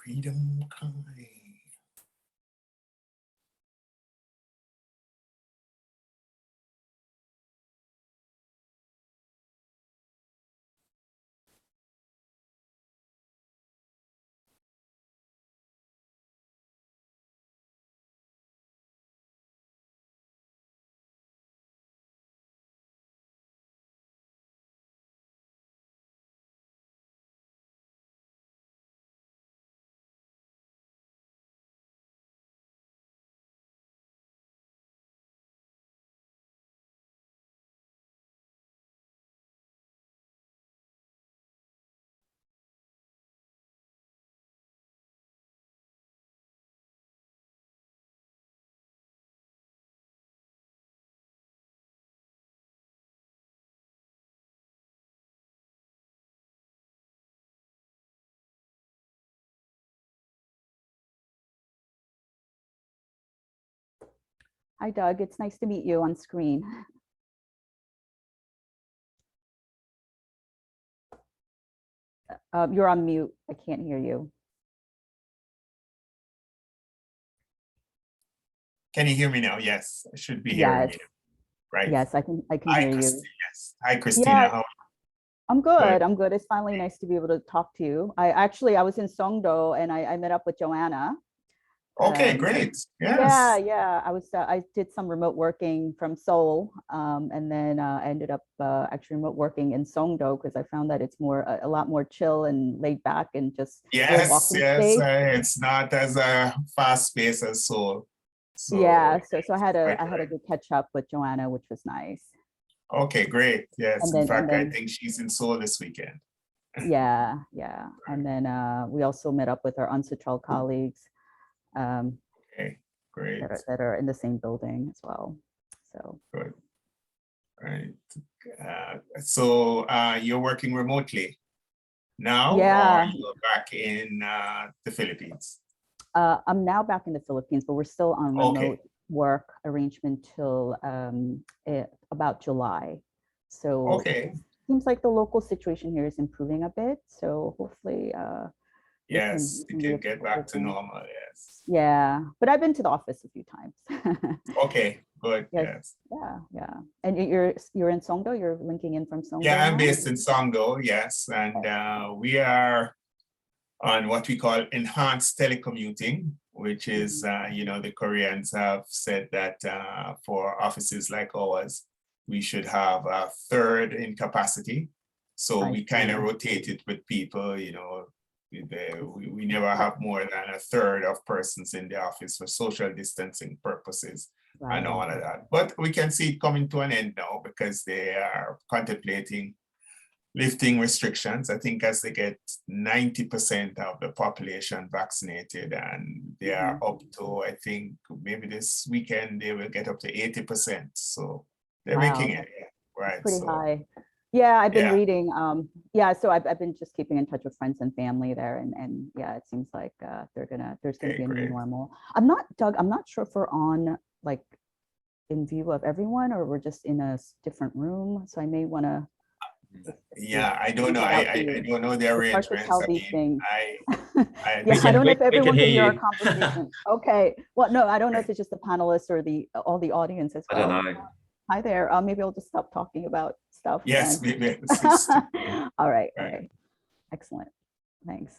Freedom kind. Hi, Doug. It's nice to meet you on screen. You're on mute. I can't hear you. Can you hear me now? Yes, I should be hearing Yes. you. Right. Yes, I can Hi, hear you. Yes. Hi, Christina. Yeah. How are I'm good. Good. I'm good. It's finally nice to be able to talk to you. I was in Songdo and I met up with Joanna. you? Okay, great. Yeah, Yes. yeah. I did some remote working from Seoul, and then I ended up actually remote working in Songdo because I found that it's a lot more chill and laid back and just Yes, walking yes. space. It's not as fast paced as Seoul. So Yeah, so I had quite a right. good catch up with Joanna, which was nice. Okay, great. Yes. And In fact, I then think she's in Seoul this weekend. yeah, yeah. And then we also met up with our Unsachal colleagues Okay, great. that are in the same building as well. So Good. Right. So you're working remotely now, yeah, or you're back in the Philippines? I'm now back in the Philippines, but we're still on remote Okay. work arrangement till about July. So Okay. it seems like the local situation here is improving a bit. So hopefully Yes, we you can get back to normal. Yes. Yeah, but I've been to the office a few times. Okay, good. Yes, Yes. yeah. And you're in Songdo. You're linking in from Songdo. Yeah, I'm now? based in Songdo. Yes, and we are on what we call enhanced telecommuting, which is, the Koreans have said that for offices like ours, we should have a third in capacity. So we kind of rotate it with people, we never have more than a third of persons in the office for social distancing purposes and all of that. But we can see it coming to an end now because they are contemplating lifting restrictions. I think as they get 90% of the population vaccinated, and they are up to, I think maybe this weekend they will get up to 80%. So they're making it, right? Pretty high. Yeah, I've been reading. So I've been just keeping in touch with friends and family there, and yeah, it seems like there's gonna be a new normal. I'm not sure if we're on like in view of everyone or we're just in a different room. So I may want to. Yeah, I don't know. I don't know the arrangements. I mean, I I don't know if everyone can hear our conversation. Okay. Well, no, I don't know if it's just the panelists or all the audience as well. I don't know. Hi there. Maybe I'll just stop talking about stuff. Yes, maybe. All right. All right. Excellent. Thanks.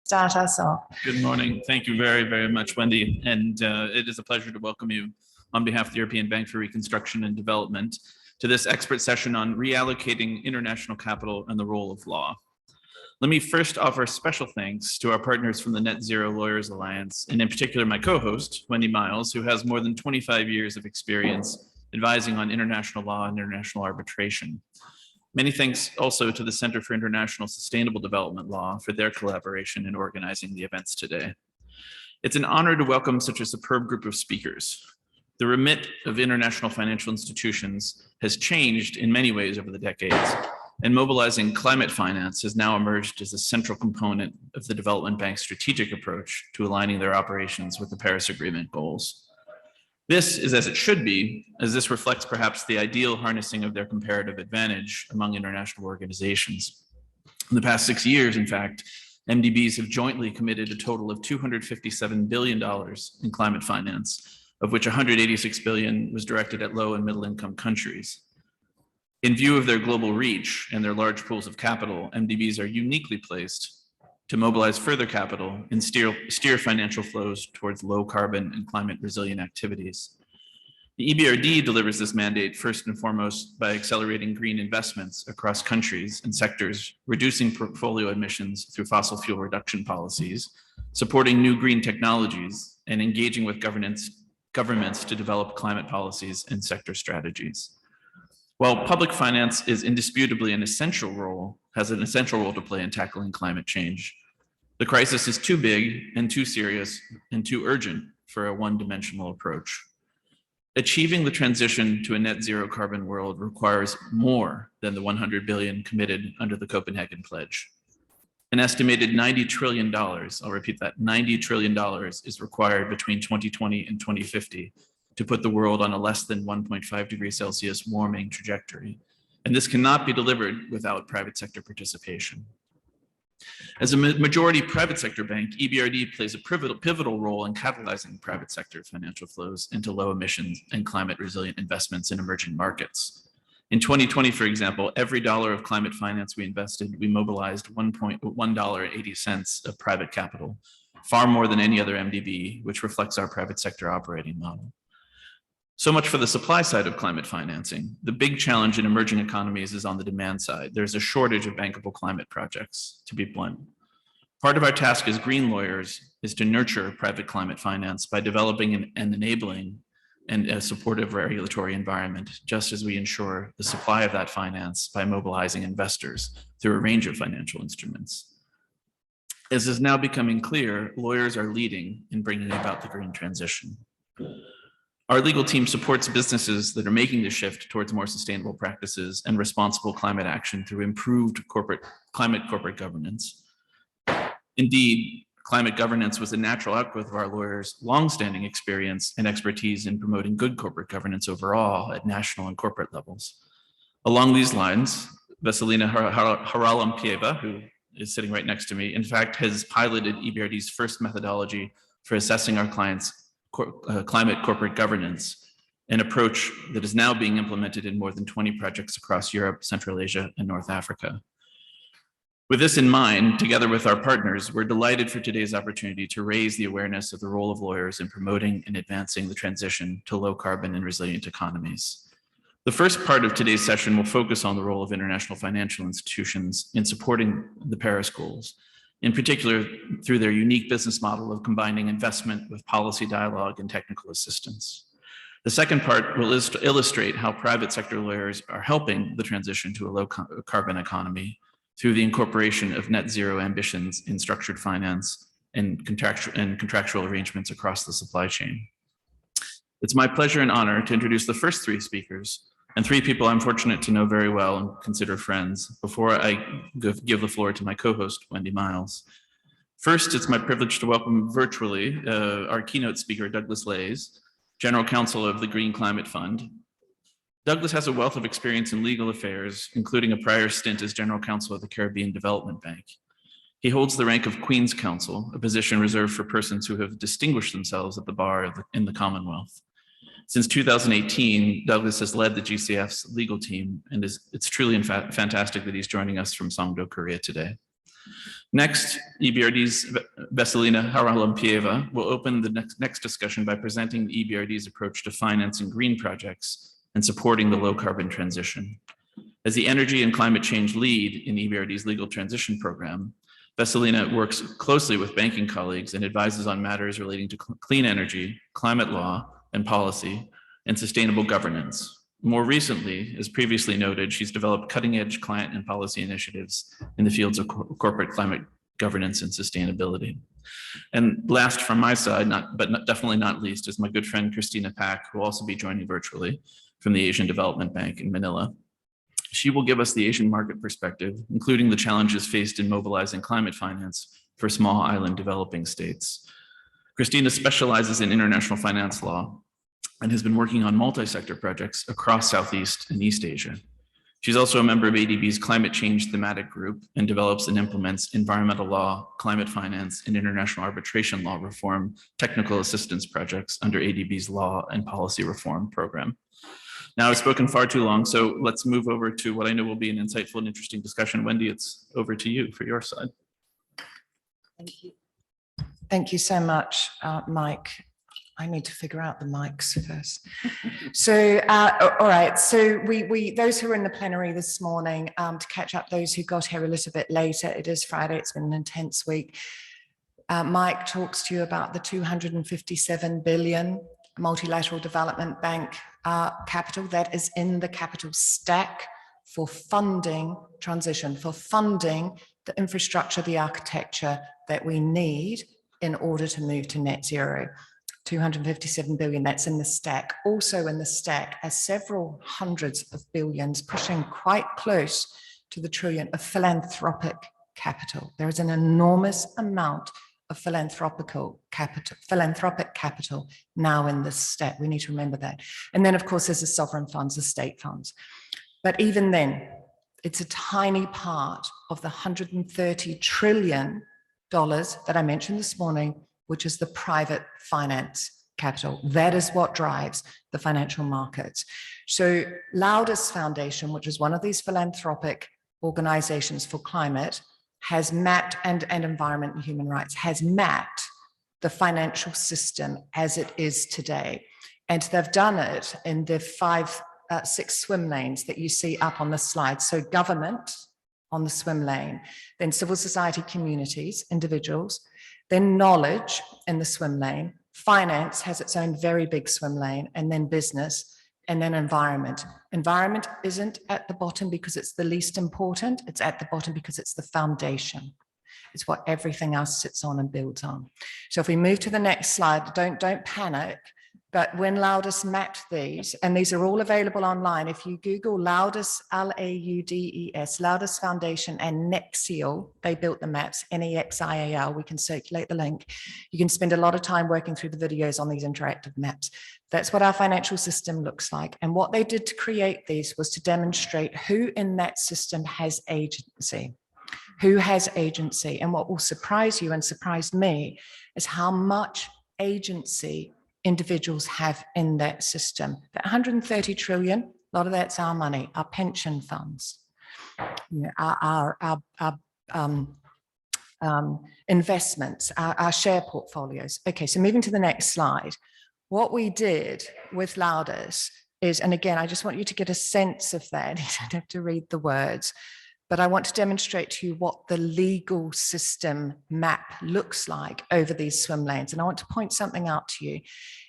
start us off. Good morning. Thank you very, very much, Wendy. And it is a pleasure to welcome you on behalf of the European Bank for Reconstruction and Development to this expert session on reallocating international capital and the role of law. Let me first offer special thanks to our partners from the Net Zero Lawyers Alliance, and in particular my co-host, Wendy Miles, who has more than 25 years of experience advising on international law and international arbitration. Many thanks also to the Center for International Sustainable Development Law for their collaboration in organizing the events today. It's an honor to welcome such a superb group of speakers. The remit of international financial institutions has changed in many ways over the decades, and mobilizing climate finance has now emerged as a central component of the Development Bank's strategic approach to aligning their operations with the Paris Agreement goals. This is as it should be, as this reflects perhaps the ideal harnessing of their comparative advantage among international organizations. In the past 6 years, in fact, MDBs have jointly committed a total of $257 billion in climate finance, of which $186 billion was directed at low and middle income countries. In view of their global reach and their large pools of capital, MDBs are uniquely placed to mobilize further capital and steer financial flows towards low carbon and climate resilient activities. The Ebrd delivers this mandate first and foremost by accelerating green investments across countries and sectors, reducing portfolio emissions through fossil fuel reduction policies, supporting new green technologies, and engaging with governments to develop climate policies and sector strategies. While public finance is indisputably has an essential role to play in tackling climate change, the crisis is too big and too serious and too urgent for a one-dimensional approach. Achieving the transition to a net zero carbon world requires more than the 100 billion committed under the Copenhagen Pledge. An estimated $90 trillion, I'll repeat that, $90 trillion is required between 2020 and 2050 to put the world on a less than 1.5 degrees Celsius warming trajectory. And this cannot be delivered without private sector participation. As a majority private sector bank, Ebrd plays a pivotal role in catalyzing private sector financial flows into low emissions and climate resilient investments in emerging markets. In 2020, for example, every dollar of climate finance we invested, we mobilized $1.80 of private capital, far more than any other MDB, which reflects our private sector operating model. So much for the supply side of climate financing. The big challenge in emerging economies is on the demand side. There's a shortage of bankable climate projects, to be blunt. Part of our task as green lawyers is to nurture private climate finance by developing and enabling a supportive regulatory environment, just as we ensure the supply of that finance by mobilizing investors through a range of financial instruments. As is now becoming clear, lawyers are leading in bringing about the green transition. Our legal team supports businesses that are making the shift towards more sustainable practices and responsible climate action through improved corporate governance. Indeed, climate governance was a natural outgrowth of our lawyers' longstanding experience and expertise in promoting good corporate governance overall at national and corporate levels. Along these lines, Vesselina Haralampieva, who is sitting right next to me, in fact, has piloted Ebrd's first methodology for assessing our clients' climate corporate governance, an approach that is now being implemented in more than 20 projects across Europe, Central Asia, and North Africa. With this in mind, together with our partners, we're delighted for today's opportunity to raise the awareness of the role of lawyers in promoting and advancing the transition to low carbon and resilient economies. The first part of today's session will focus on the role of international financial institutions in supporting the Paris goals, in particular through their unique business model of combining investment with policy dialogue and technical assistance. The second part will illustrate how private sector lawyers are helping the transition to a low carbon economy through the incorporation of net zero ambitions in structured finance and contractual arrangements across the supply chain. It's my pleasure and honor to introduce the first three speakers, and three people I'm fortunate to know very well and consider friends, before I give the floor to my co-host, Wendy Miles. First, it's my privilege to welcome virtually our keynote speaker, Douglas Leys, General Counsel of the Green Climate Fund. Douglas has a wealth of experience in legal affairs, including a prior stint as General Counsel of the Caribbean Development Bank. He holds the rank of Queen's Counsel, a position reserved for persons who have distinguished themselves at the bar in the Commonwealth. Since 2018, Douglas has led the GCF's legal team, and it's truly fantastic that he's joining us from Songdo, Korea today. Next, EBRD's Vesselina Haralampieva will open the next discussion by presenting the EBRD's approach to financing green projects and supporting the low carbon transition. As the energy and climate change lead in EBRD's legal transition program, Vesselina works closely with banking colleagues and advises on matters relating to clean energy, climate law and policy, and sustainable governance. More recently, as previously noted, she's developed cutting-edge client and policy initiatives in the fields of corporate climate governance and sustainability. And last from my side, definitely not least, is my good friend Christina Pack, who will also be joining virtually from the Asian Development Bank in Manila. She will give us the Asian market perspective, including the challenges faced in mobilizing climate finance for small island developing states. Christina specializes in international finance law and has been working on multi-sector projects across Southeast and East Asia. She's also a member of ADB's Climate Change Thematic Group and develops and implements environmental law, climate finance, and international arbitration law reform technical assistance projects under ADB's Law and Policy Reform Program. Now I've spoken far too long, so let's move over to what I know will be an insightful and interesting discussion. Wendy, it's over to you for your side. Thank you. Thank you so much, Mike. I need to figure out the mics first. So, all right. So we those who were in the plenary this morning, to catch up those who got here a little bit later, it is Friday, it's been an intense week. Mike talks to you about the 257 billion multilateral development bank capital that is in the capital stack for funding transition, for funding the infrastructure, the architecture that we need in order to move to net zero. 257 billion, that's in the stack. Also in the stack are several hundreds of billions, pushing quite close to the trillion of philanthropic capital. There is an enormous amount of philanthropic capital now in this stack. We need to remember that. And then of course there's the sovereign funds, the state funds. But even then, it's a tiny part of the $130 trillion that I mentioned this morning, which is the private finance capital. That is what drives the financial markets. So Loudis Foundation, which is one of these philanthropic organizations for climate, has mapped, and environment and human rights, has mapped the financial system as it is today. And they've done it in the 6 swim lanes that you see up on the slide. So government on the swim lane, then civil society communities, individuals, then knowledge in the swim lane, finance has its own very big swim lane, and then business, and then environment. Environment isn't at the bottom because it's the least important, it's at the bottom because it's the foundation. It's what everything else sits on and builds on. So if we move to the next slide, don't panic, but when Loudis mapped these, and these are all available online, if you Google Loudis, L-A-U-D-E-S, Loudis Foundation and Nexial, they built the maps, N-E-X-I-A-L, we can circulate the link. You can spend a lot of time working through the videos on these interactive maps. That's what our financial system looks like. And what they did to create these was to demonstrate who in that system has agency. Who has agency? And what will surprise you and surprised me is how much agency individuals have in that system. That 130 trillion, a lot of that's our money, our pension funds, you know, our investments, our share portfolios. Okay, so moving to the next slide. What we did with Loudis is, and again, I just want you to get a sense of that. You don't have to read the words, but I want to demonstrate to you what the legal system map looks like over these swim lanes. And I want to point something out to you.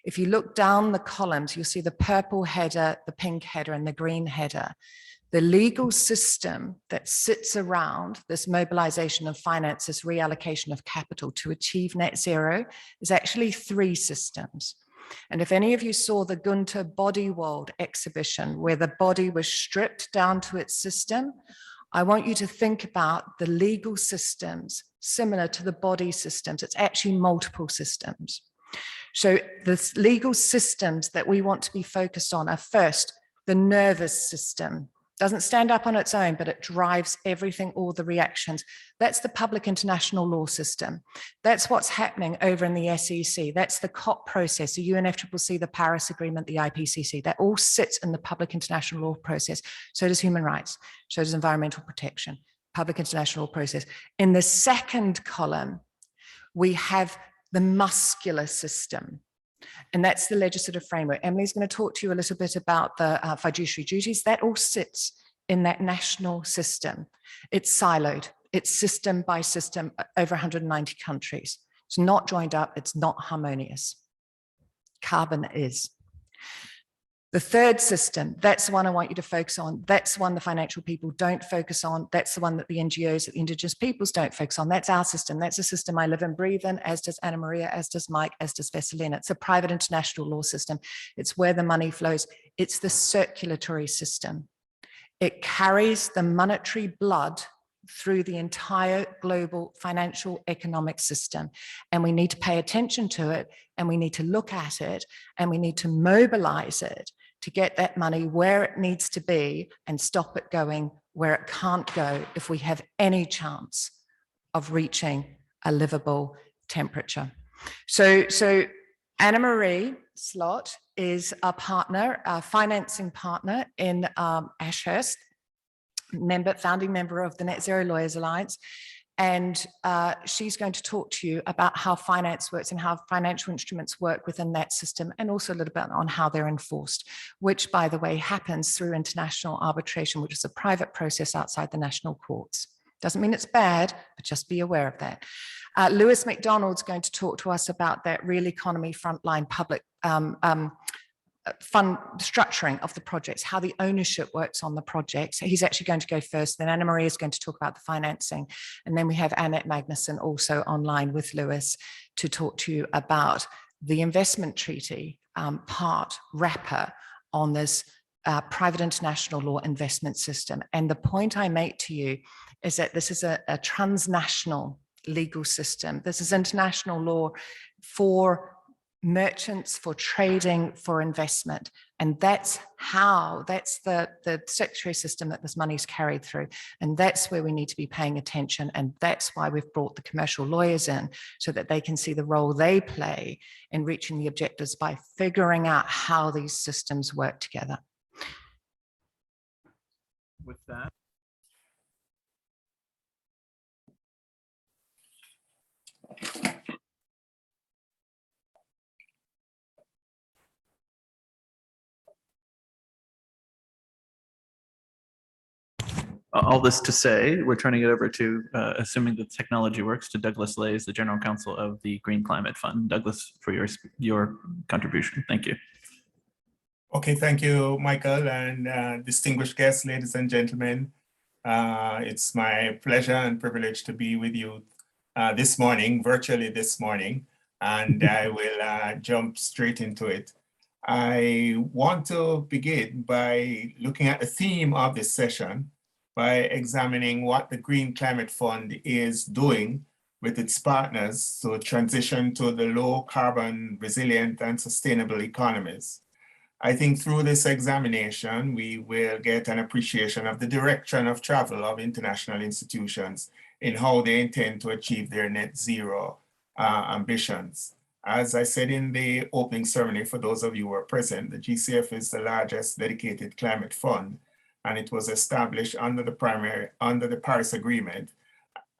If you look down the columns, you'll see the purple header, the pink header, and the green header. The legal system that sits around this mobilization of finance, this reallocation of capital to achieve net zero is actually 3 systems. And if any of you saw the Gunther Body World exhibition, where the body was stripped down to its system, I want you to think about the legal systems similar to the body systems. It's actually multiple systems. So the legal systems that we want to be focused on are first, the nervous system. Doesn't stand up on its own, but it drives everything, all the reactions. That's the public international law system. That's what's happening over in the SEC. That's the COP process, the UNFCCC, the Paris Agreement, the IPCC. That all sits in the public international law process. So does human rights, so does environmental protection. public international law process. In the second column, we have the muscular system, and that's the legislative framework. Emily's going to talk to you a little bit about the fiduciary duties. That all sits in that national system. It's siloed. It's system by system, over 190 countries. It's not joined up. It's not harmonious. Carbon is. The third system, that's the one I want you to focus on. That's the one the financial people don't focus on. That's the one that the NGOs, the Indigenous peoples don't focus on. That's our system. That's a system I live and breathe in, as does Anna Maria, as does Mike, as does Vesselina. It's a private international law system. It's where the money flows. It's the circulatory system. It carries the monetary blood through the entire global financial economic system. And we need to pay attention to it, and we need to look at it, and we need to mobilize it to get that money where it needs to be and stop it going where it can't go if we have any chance of reaching a livable temperature. So Anna Marie Slot is a partner, a financing partner in Ashurst, founding member of the Net Zero Lawyers Alliance. And she's going to talk to you about how finance works and how financial instruments work within that system, and also a little bit on how they're enforced, which, by the way, happens through international arbitration, which is a private process outside the national courts. Doesn't mean it's bad, but just be aware of that. Lewis MacDonald's going to talk to us about that real economy frontline public fund structuring of the projects, how the ownership works on the projects. He's actually going to go first, then Anna Maria is going to talk about the financing, and then we have Annette Magnusson also online with Lewis to talk to you about the investment treaty wrapper on this private international law investment system. And the point I make to you is that this is a transnational legal system. This is international law for merchants, for trading, for investment. And that's the secretary system that this money is carried through. And that's where we need to be paying attention. And that's why we've brought the commercial lawyers in, so that they can see the role they play in reaching the objectives by figuring out how these systems work together. With that. All this to say, we're turning it over to, assuming the technology works, to Douglas Leys, the General Counsel of the Green Climate Fund. Douglas, for your contribution. Thank you. Okay, thank you, Michael, and distinguished guests, ladies and gentlemen. It's my pleasure and privilege to be with you this morning, virtually this morning, and I will jump straight into it. I want to begin by looking at the theme of this session, by examining what the Green Climate Fund is doing with its partners to transition to the low carbon, resilient and sustainable economies. I think through this examination, we will get an appreciation of the direction of travel of international institutions in how they intend to achieve their net zero ambitions. As I said in the opening ceremony, for those of you who are present, the GCF is the largest dedicated climate fund, and it was established under the Paris Agreement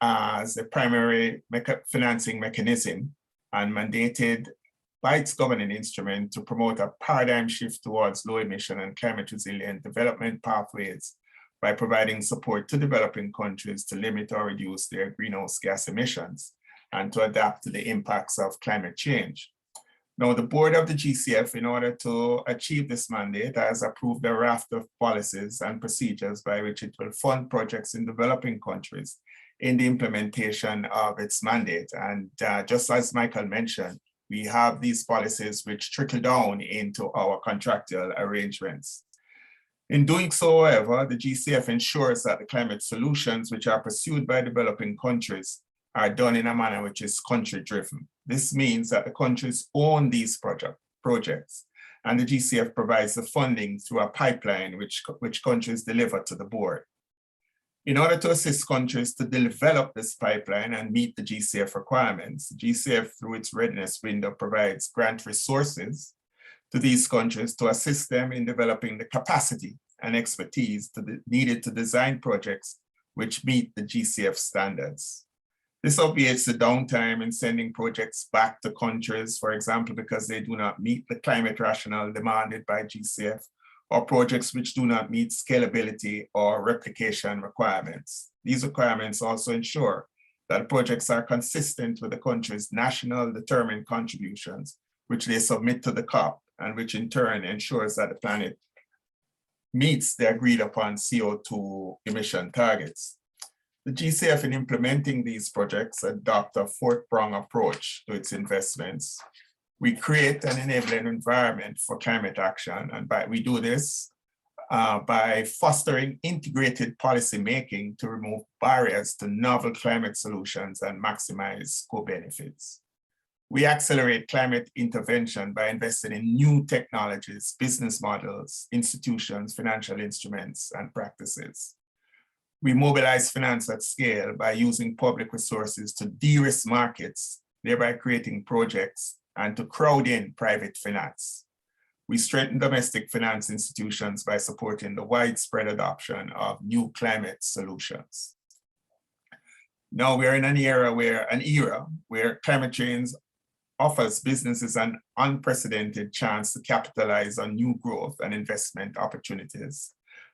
as the primary financing mechanism, and mandated by its governing instrument to promote a paradigm shift towards low emission and climate resilient development pathways by providing support to developing countries to limit or reduce their greenhouse gas emissions and to adapt to the impacts of climate change. Now, the board of the GCF, in order to achieve this mandate, has approved a raft of policies and procedures by which it will fund projects in developing countries in the implementation of its mandate. And just as Michael mentioned, we have these policies which trickle down into our contractual arrangements. In doing so, however, the GCF ensures that the climate solutions which are pursued by developing countries are done in a manner which is country-driven. This means that the countries own these projects, and the GCF provides the funding through a pipeline which countries deliver to the board. In order to assist countries to develop this pipeline and meet the GCF requirements, the GCF, through its readiness window, provides grant resources to these countries to assist them in developing the capacity and expertise needed to design projects which meet the GCF standards. This obviates the downtime in sending projects back to countries, for example, because they do not meet the climate rationale demanded by GCF, or projects which do not meet scalability or replication requirements. These requirements also ensure that projects are consistent with the country's national determined contributions, which they submit to the COP, and which in turn ensures that the planet meets the agreed upon CO2 emission targets. The GCF in implementing these projects adopt a four-pronged approach to its investments. We create an enabling environment for climate action, and we do this by fostering integrated policy making to remove barriers to novel climate solutions and maximize co-benefits. We accelerate climate intervention by investing in new technologies, business models, institutions, financial instruments, and practices. We mobilize finance at scale by using public resources to de-risk markets, thereby creating projects, and to crowd in private finance. We strengthen domestic finance institutions by supporting the widespread adoption of new climate solutions. Now we're in an era where climate change offers businesses an unprecedented chance to capitalize on new growth and investment opportunities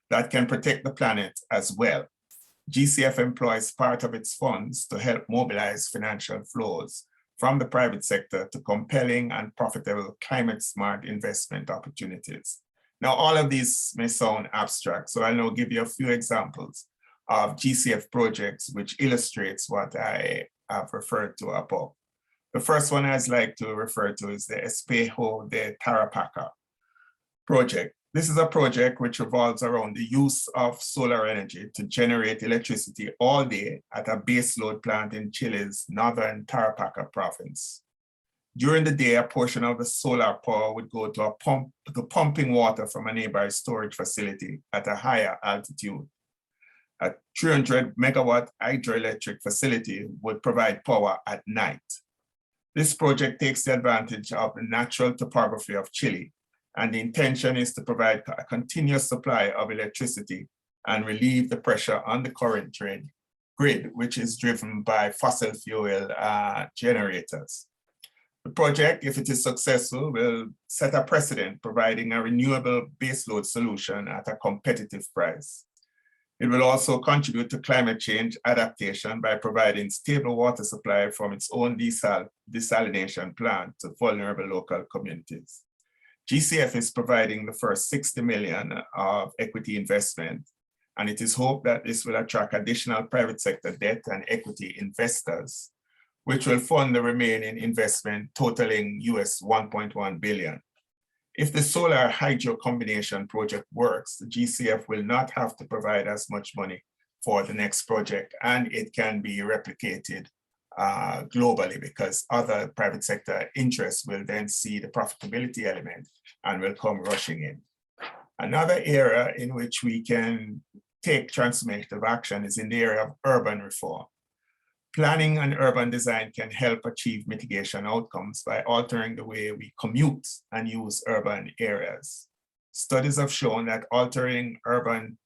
that can protect the planet as well. GCF employs part of its funds to help mobilize financial flows from the private sector to compelling and profitable climate-smart investment opportunities. Now, all of these may sound abstract, so I'll now give you a few examples of GCF projects which illustrates what I have referred to above. The first one I'd like to refer to is the Espejo de Tarapaca project. This is a project which revolves around the use of solar energy to generate electricity all day at a baseload plant in Chile's northern Tarapacá province. During the day, a portion of the solar power would go to pumping water from a nearby storage facility at a higher altitude. A 300 megawatt hydroelectric facility would provide power at night. This project takes the advantage of the natural topography of Chile, and the intention is to provide a continuous supply of electricity and relieve the pressure on the current grid, which is driven by fossil fuel generators. The project, if it is successful, will set a precedent, providing a renewable baseload solution at a competitive price. It will also contribute to climate change adaptation by providing stable water supply from its own desalination plant to vulnerable local communities. GCF is providing the first 60 million of equity investment, and it is hoped that this will attract additional private sector debt and equity investors, which will fund the remaining investment totaling US 1.1 billion. If the solar hydro combination project works, the GCF will not have to provide as much money for the next project, and it can be replicated globally, because other private sector interests will then see the profitability element and will come rushing in. Another area in which we can take transformative action is in the area of urban reform. Planning and urban design can help achieve mitigation outcomes by altering the way we commute and use urban areas. Studies have shown that altering urban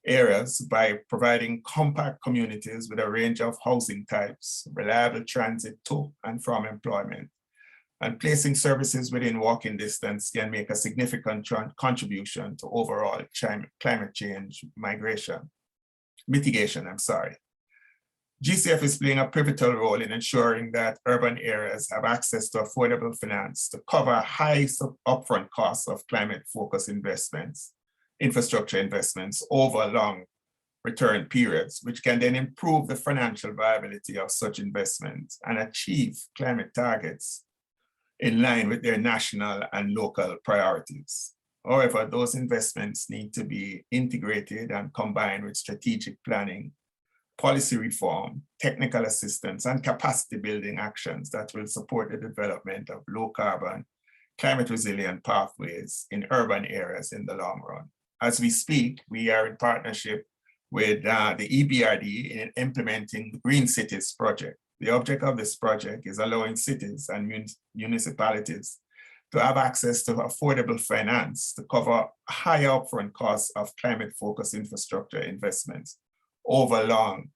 areas by providing compact communities with a range of housing types, reliable transit to and from employment, and placing services within walking distance can make a significant contribution to overall climate change mitigation. GCF is playing a pivotal role in ensuring that urban areas have access to affordable finance to cover high upfront costs of climate-focused infrastructure investments over long return periods, which can then improve the financial viability of such investments and achieve climate targets in line with their national and local priorities. However, those investments need to be integrated and combined with strategic planning, policy reform, technical assistance, and capacity building actions that will support the development of low carbon, climate resilient pathways in urban areas in the long run. As we speak, we are in partnership with the Ebrd in implementing the Green Cities project. The object of this project is allowing cities and municipalities to have access to affordable finance to cover higher upfront costs of climate-focused infrastructure investments over long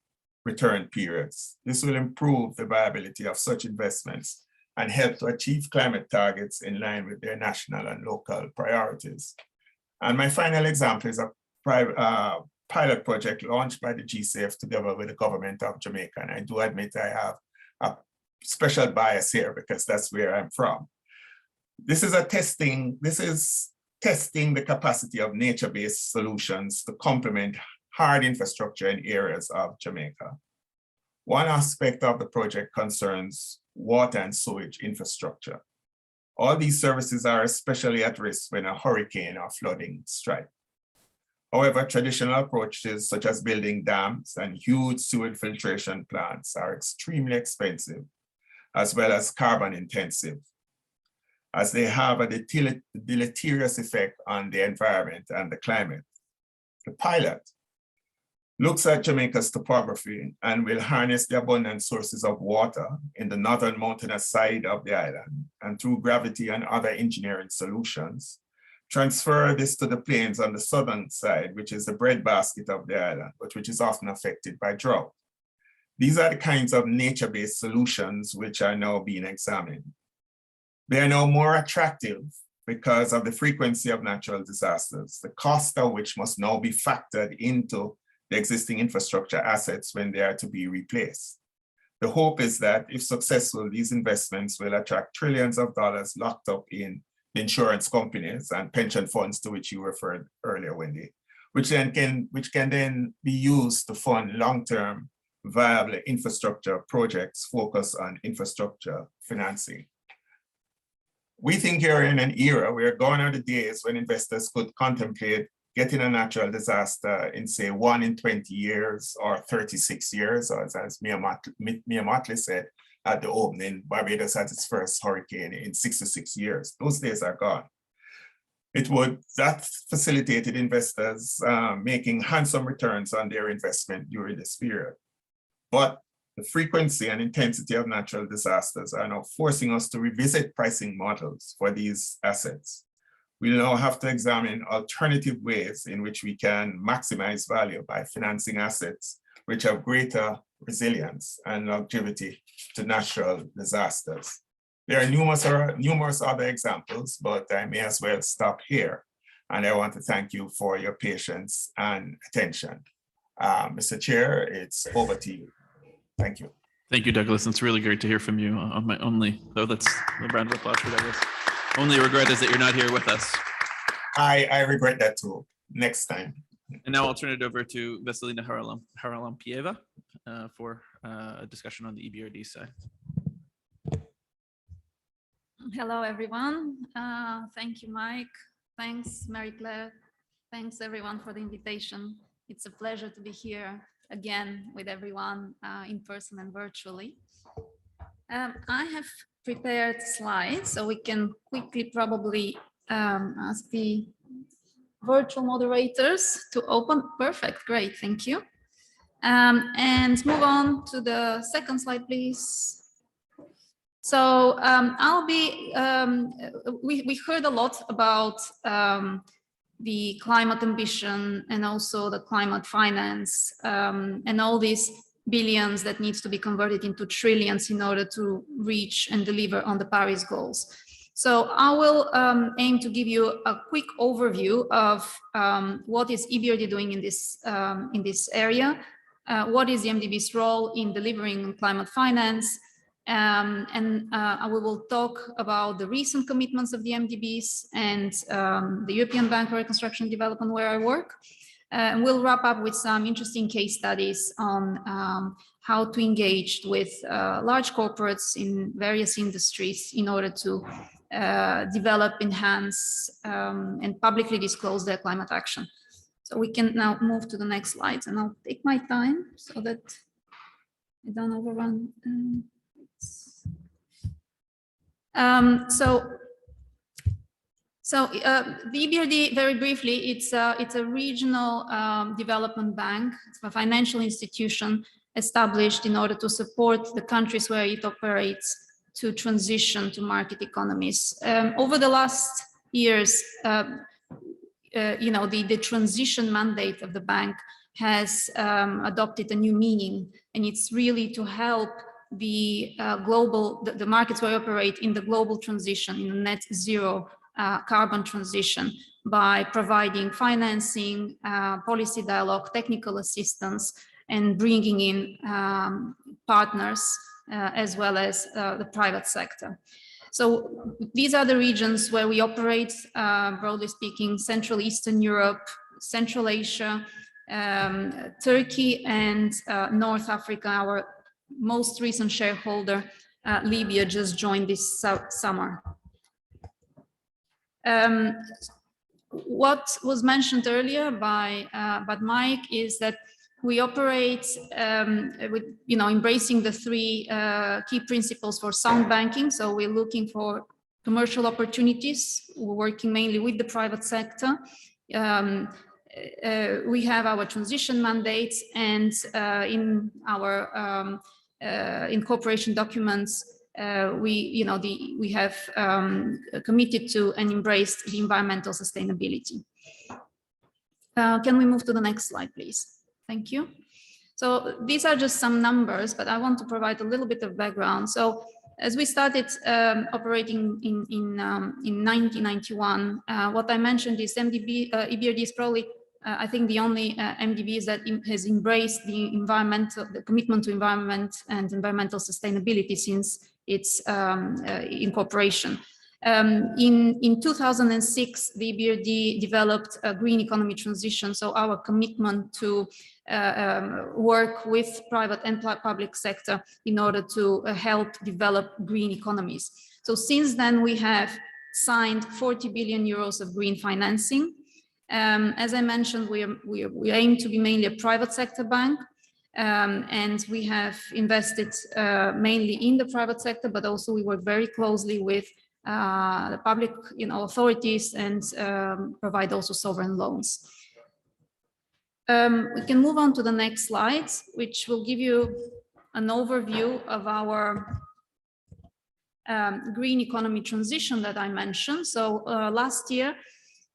return periods. This will improve the viability of such investments and help to achieve climate targets in line with their national and local priorities. And my final example is a pilot project launched by the GCF together with the government of Jamaica. And I do admit I have a special bias here because that's where I'm from. This is testing the capacity of nature-based solutions to complement hard infrastructure in areas of Jamaica. One aspect of the project concerns water and sewage infrastructure. All these services are especially at risk when a hurricane or flooding strike. However, traditional approaches such as building dams and huge sewage filtration plants are extremely expensive, as well as carbon intensive, as they have a deleterious effect on the environment and the climate. The pilot looks at Jamaica's topography and will harness the abundant sources of water in the northern mountainous side of the island, and through gravity and other engineering solutions, transfer this to the plains on the southern side, which is the breadbasket of the island, but which is often affected by drought. These are the kinds of nature-based solutions which are now being examined. They are now more attractive because of the frequency of natural disasters, the cost of which must now be factored into the existing infrastructure assets when they are to be replaced. The hope is that if successful, these investments will attract trillions of dollars locked up in the insurance companies and pension funds to which you referred earlier, Wendy, which can then be used to fund long-term viable infrastructure projects focused on infrastructure financing. We think you're in an era where gone are the days when investors could contemplate getting a natural disaster in, say, 1 in 20 years or 36 years, or as Mia Motley said at the opening, Barbados had its first hurricane in 66 years. Those days are gone. That facilitated investors making handsome returns on their investment during this period. But the frequency and intensity of natural disasters are now forcing us to revisit pricing models for these assets. We'll now have to examine alternative ways in which we can maximize value by financing assets which have greater resilience and longevity to natural disasters. There are numerous other examples, but I may as well stop here. And I want to thank you for your patience and attention. Mr. Chair, it's over to you. Thank you. Thank you, Douglas. It's really great to hear from you. On my only, though, that's a round of applause for Douglas. Only regret is that you're not here with us. I regret that too. Next time. And now I'll turn it over to Vesselina Haralampieva for a discussion on the EBRD side. Hello, everyone. Thank you, Mike. Thanks, Mary Claire. Thanks, everyone, for the invitation. It's a pleasure to be here again with everyone in person and virtually. I have prepared slides, so we can quickly probably ask the virtual moderators to open. Perfect, great, thank you. And move on to the second slide, please. So we heard a lot about the climate ambition and also the climate finance and all these billions that needs to be converted into trillions in order to reach and deliver on the Paris goals. So I will aim to give you a quick overview of what is EBRD doing in this area, what is the MDB's role in delivering climate finance, and we will talk about the recent commitments of the MDBs and the European Bank for Reconstruction and Development where I work. And we'll wrap up with some interesting case studies on how to engage with large corporates in various industries in order to develop, enhance, and publicly disclose their climate action. So we can now move to the next slides, and I'll take my time so that I don't overrun. So the EBRD, very briefly, it's a regional development bank. It's a financial institution established in order to support the countries where it operates to transition to market economies. Over the last years, the transition mandate of the bank has adopted a new meaning, and it's really to help the the markets we operate in the global transition, in the net zero carbon transition, by providing financing, policy dialogue, technical assistance, and bringing in partners as well as the private sector. So these are the regions where we operate, broadly speaking: Central Eastern Europe, Central Asia, Turkey, and North Africa. Our most recent shareholder, Libya, just joined this summer. What was mentioned earlier by Mike is that we operate with, embracing the three key principles for sound banking. So we're looking for commercial opportunities. We're working mainly with the private sector. We have our transition mandates, and in our incorporation documents, we have committed to and embraced the environmental sustainability. Can we move to the next slide, please? Thank you. So these are just some numbers, but I want to provide a little bit of background. So as we started operating in 1991, what I mentioned is Ebrd is probably, I think, the only MDB that has embraced the commitment to environment and environmental sustainability since its incorporation. In 2006, the Ebrd developed a green economy transition. So our commitment to work with private and public sector in order to help develop green economies. So since then, we have signed 40 billion euros of green financing. As I mentioned, we aim to be mainly a private sector bank. And we have invested mainly in the private sector, but also we work very closely with the public authorities, and provide also sovereign loans. We can move on to the next slide, which will give you an overview of our green economy transition that I mentioned. So last year,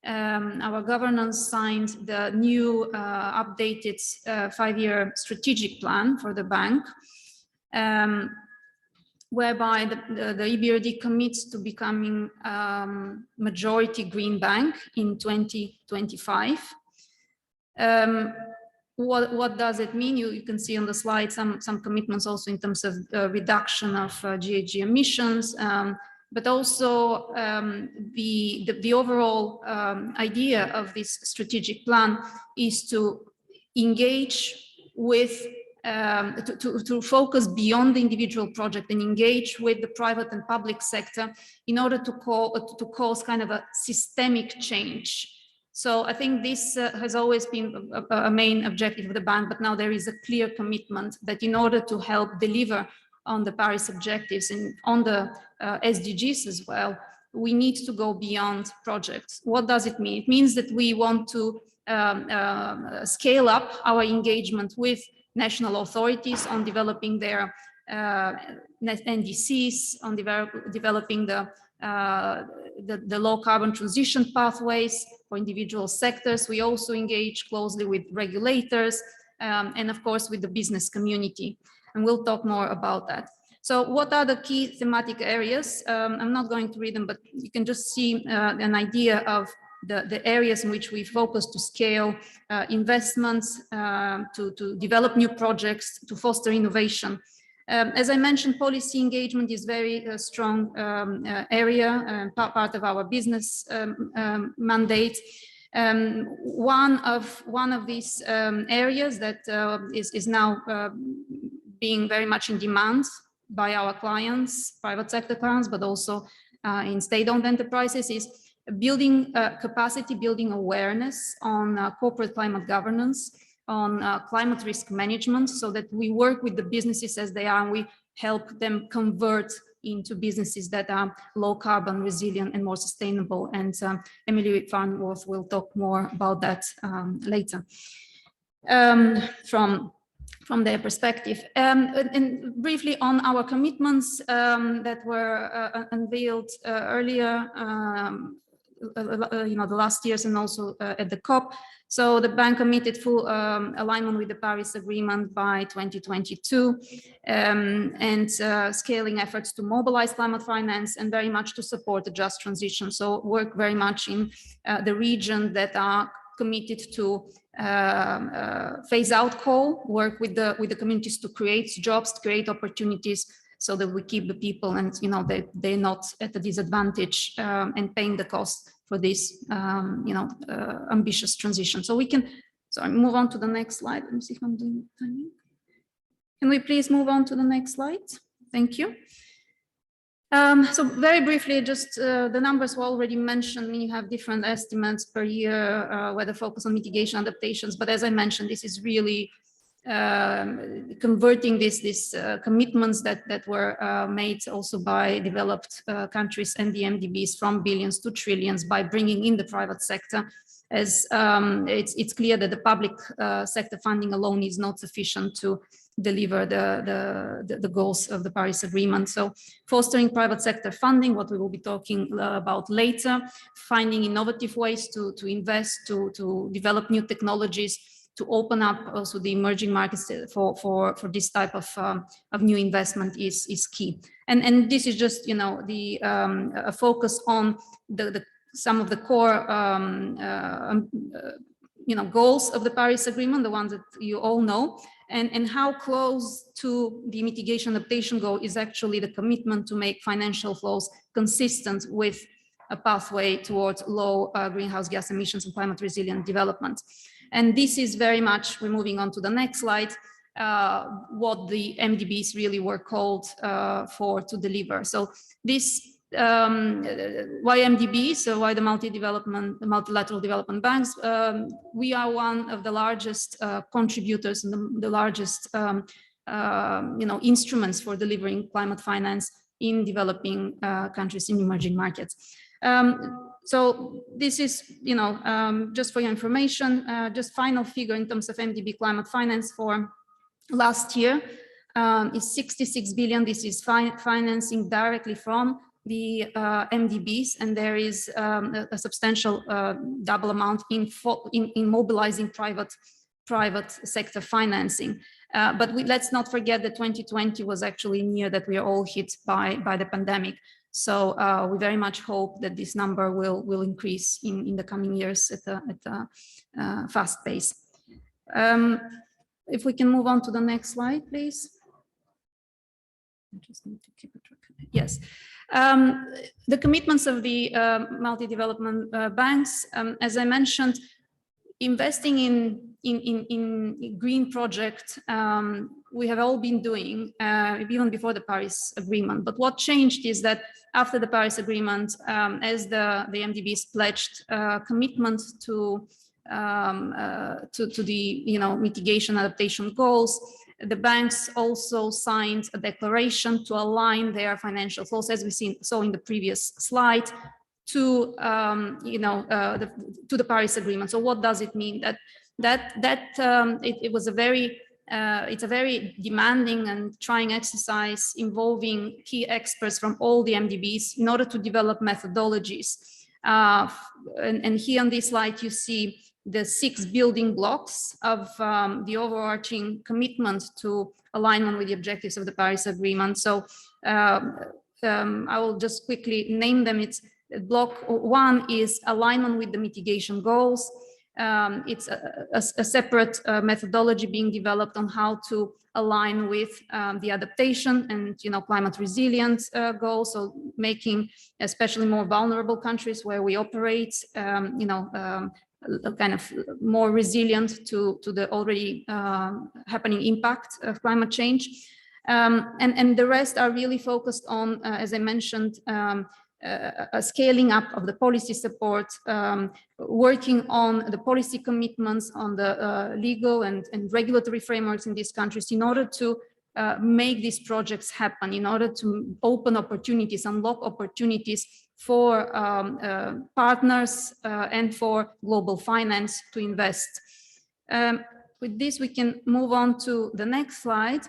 our governance signed the new updated 5-year strategic plan for the bank, whereby the Ebrd commits to becoming majority green bank in 2025. What does it mean? You can see on the slide some commitments also in terms of reduction of GHG emissions, but also the overall idea of this strategic plan is to engage with, to focus beyond the individual project and engage with the private and public sector in order to cause kind of a systemic change. So I think this has always been a main objective of the bank, but now there is a clear commitment that in order to help deliver on the Paris objectives and on the SDGs as well, we need to go beyond projects. What does it mean? It means that we want to scale up our engagement with national authorities on developing their NDCs, on developing the low carbon transition pathways for individual sectors. We also engage closely with regulators and of course with the business community. And we'll talk more about that. So what are the key thematic areas? I'm not going to read them, but you can just see an idea of the areas in which we focus to scale investments, to develop new projects, to foster innovation. As I mentioned, policy engagement is very strong area, part of our business mandate. One of these areas that is now being very much in demand by our clients, private sector clients, but also in state-owned enterprises, is building capacity, building awareness on corporate climate governance, on climate risk management, so that we work with the businesses as they are, and we help them convert into businesses that are low carbon, resilient, and more sustainable. And Emily Farnworth will talk more about that later from their perspective. And briefly on our commitments that were unveiled earlier the last years and also at the COP. So the bank committed full alignment with the Paris Agreement by 2022 and scaling efforts to mobilize climate finance and very much to support the just transition. So work very much in the region that are committed to phase out coal, work with the communities to create jobs, to create opportunities, so that we keep the people and they're not at a disadvantage and paying the cost for this ambitious transition. So we can move on to the next slide. Let me see if I'm doing timing. Can we please move on to the next slide? Thank you. So very briefly, just the numbers were already mentioned. I mean, you have different estimates per year, whether focus on mitigation adaptations, but as I mentioned, this is really converting these commitments that were made also by developed countries and the MDBs from billions to trillions by bringing in the private sector, as it's clear that the public sector funding alone is not sufficient to deliver the goals of the Paris Agreement. So fostering private sector funding, what we will be talking about later, finding innovative ways to invest, to develop new technologies, to open up also the emerging markets for this type of new investment is key. And this is just, a focus on some of the core, goals of the Paris Agreement, the ones that you all know, and how close to the mitigation adaptation goal is actually the commitment to make financial flows consistent with a pathway towards low greenhouse gas emissions and climate resilient development. And this is very much, we're moving on to the next slide, what the MDBs really were called for to deliver. So this, why MDBs, so why the multilateral development banks? We are one of the largest contributors and the largest, instruments for delivering climate finance in developing countries in emerging markets. So this is, just for your information, just final figure in terms of MDB climate finance for last year is 66 billion. This is financing directly from the MDBs, and there is a substantial double amount in mobilizing private sector financing. But let's not forget that 2020 was actually a year that we are all hit by the pandemic. So we very much hope that this number will increase in the coming years at a fast pace. If we can move on to the next slide, please. I just need to keep it track. Yes. The commitments of the multi-development banks, as I mentioned, investing in green projects, we have all been doing even before the Paris Agreement. But what changed is that after the Paris Agreement, as the MDBs pledged commitment to the mitigation adaptation goals, the banks also signed a declaration to align their financial flows, as we saw in the previous slide, to the Paris Agreement. So what does it mean? It was a very it's a very demanding and trying exercise involving key experts from all the MDBs in order to develop methodologies. And here on this slide, you see the 6 building blocks of the overarching commitment to alignment with the objectives of the Paris Agreement. So I will just quickly name them. It's block 1 is alignment with the mitigation goals. It's a separate methodology being developed on how to align with the adaptation and climate resilience goals. So making especially more vulnerable countries where we operate, kind of more resilient to the already happening impact of climate change. And the rest are really focused on, as I mentioned, a scaling up of the policy support, working on the policy commitments, on the legal and regulatory frameworks in these countries in order to make these projects happen, in order to open opportunities, unlock opportunities for partners and for global finance to invest. With this, we can move on to the next slide.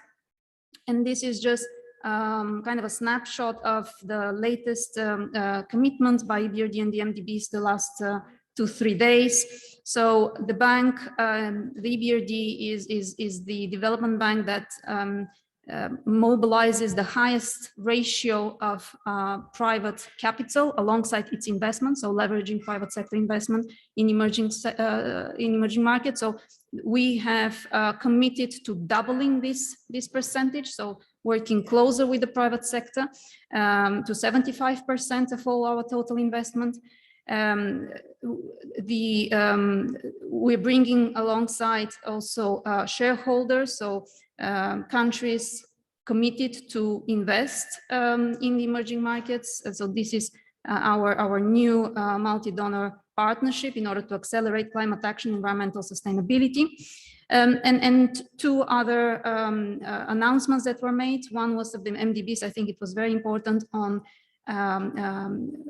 And this is just kind of a snapshot of the latest commitments by Ebrd and the MDBs the last 2-3 days. So the bank, the Ebrd is the development bank that mobilizes the highest ratio of private capital alongside its investment, so leveraging private sector investment in emerging markets. So we have committed to doubling this percentage, so working closer with the private sector to 75% of all our total investment. We're bringing alongside also shareholders, so countries committed to invest in the emerging markets. And so this is our new multi-donor partnership in order to accelerate climate action, environmental sustainability. And two other announcements that were made. One was of the MDBs. I think it was very important on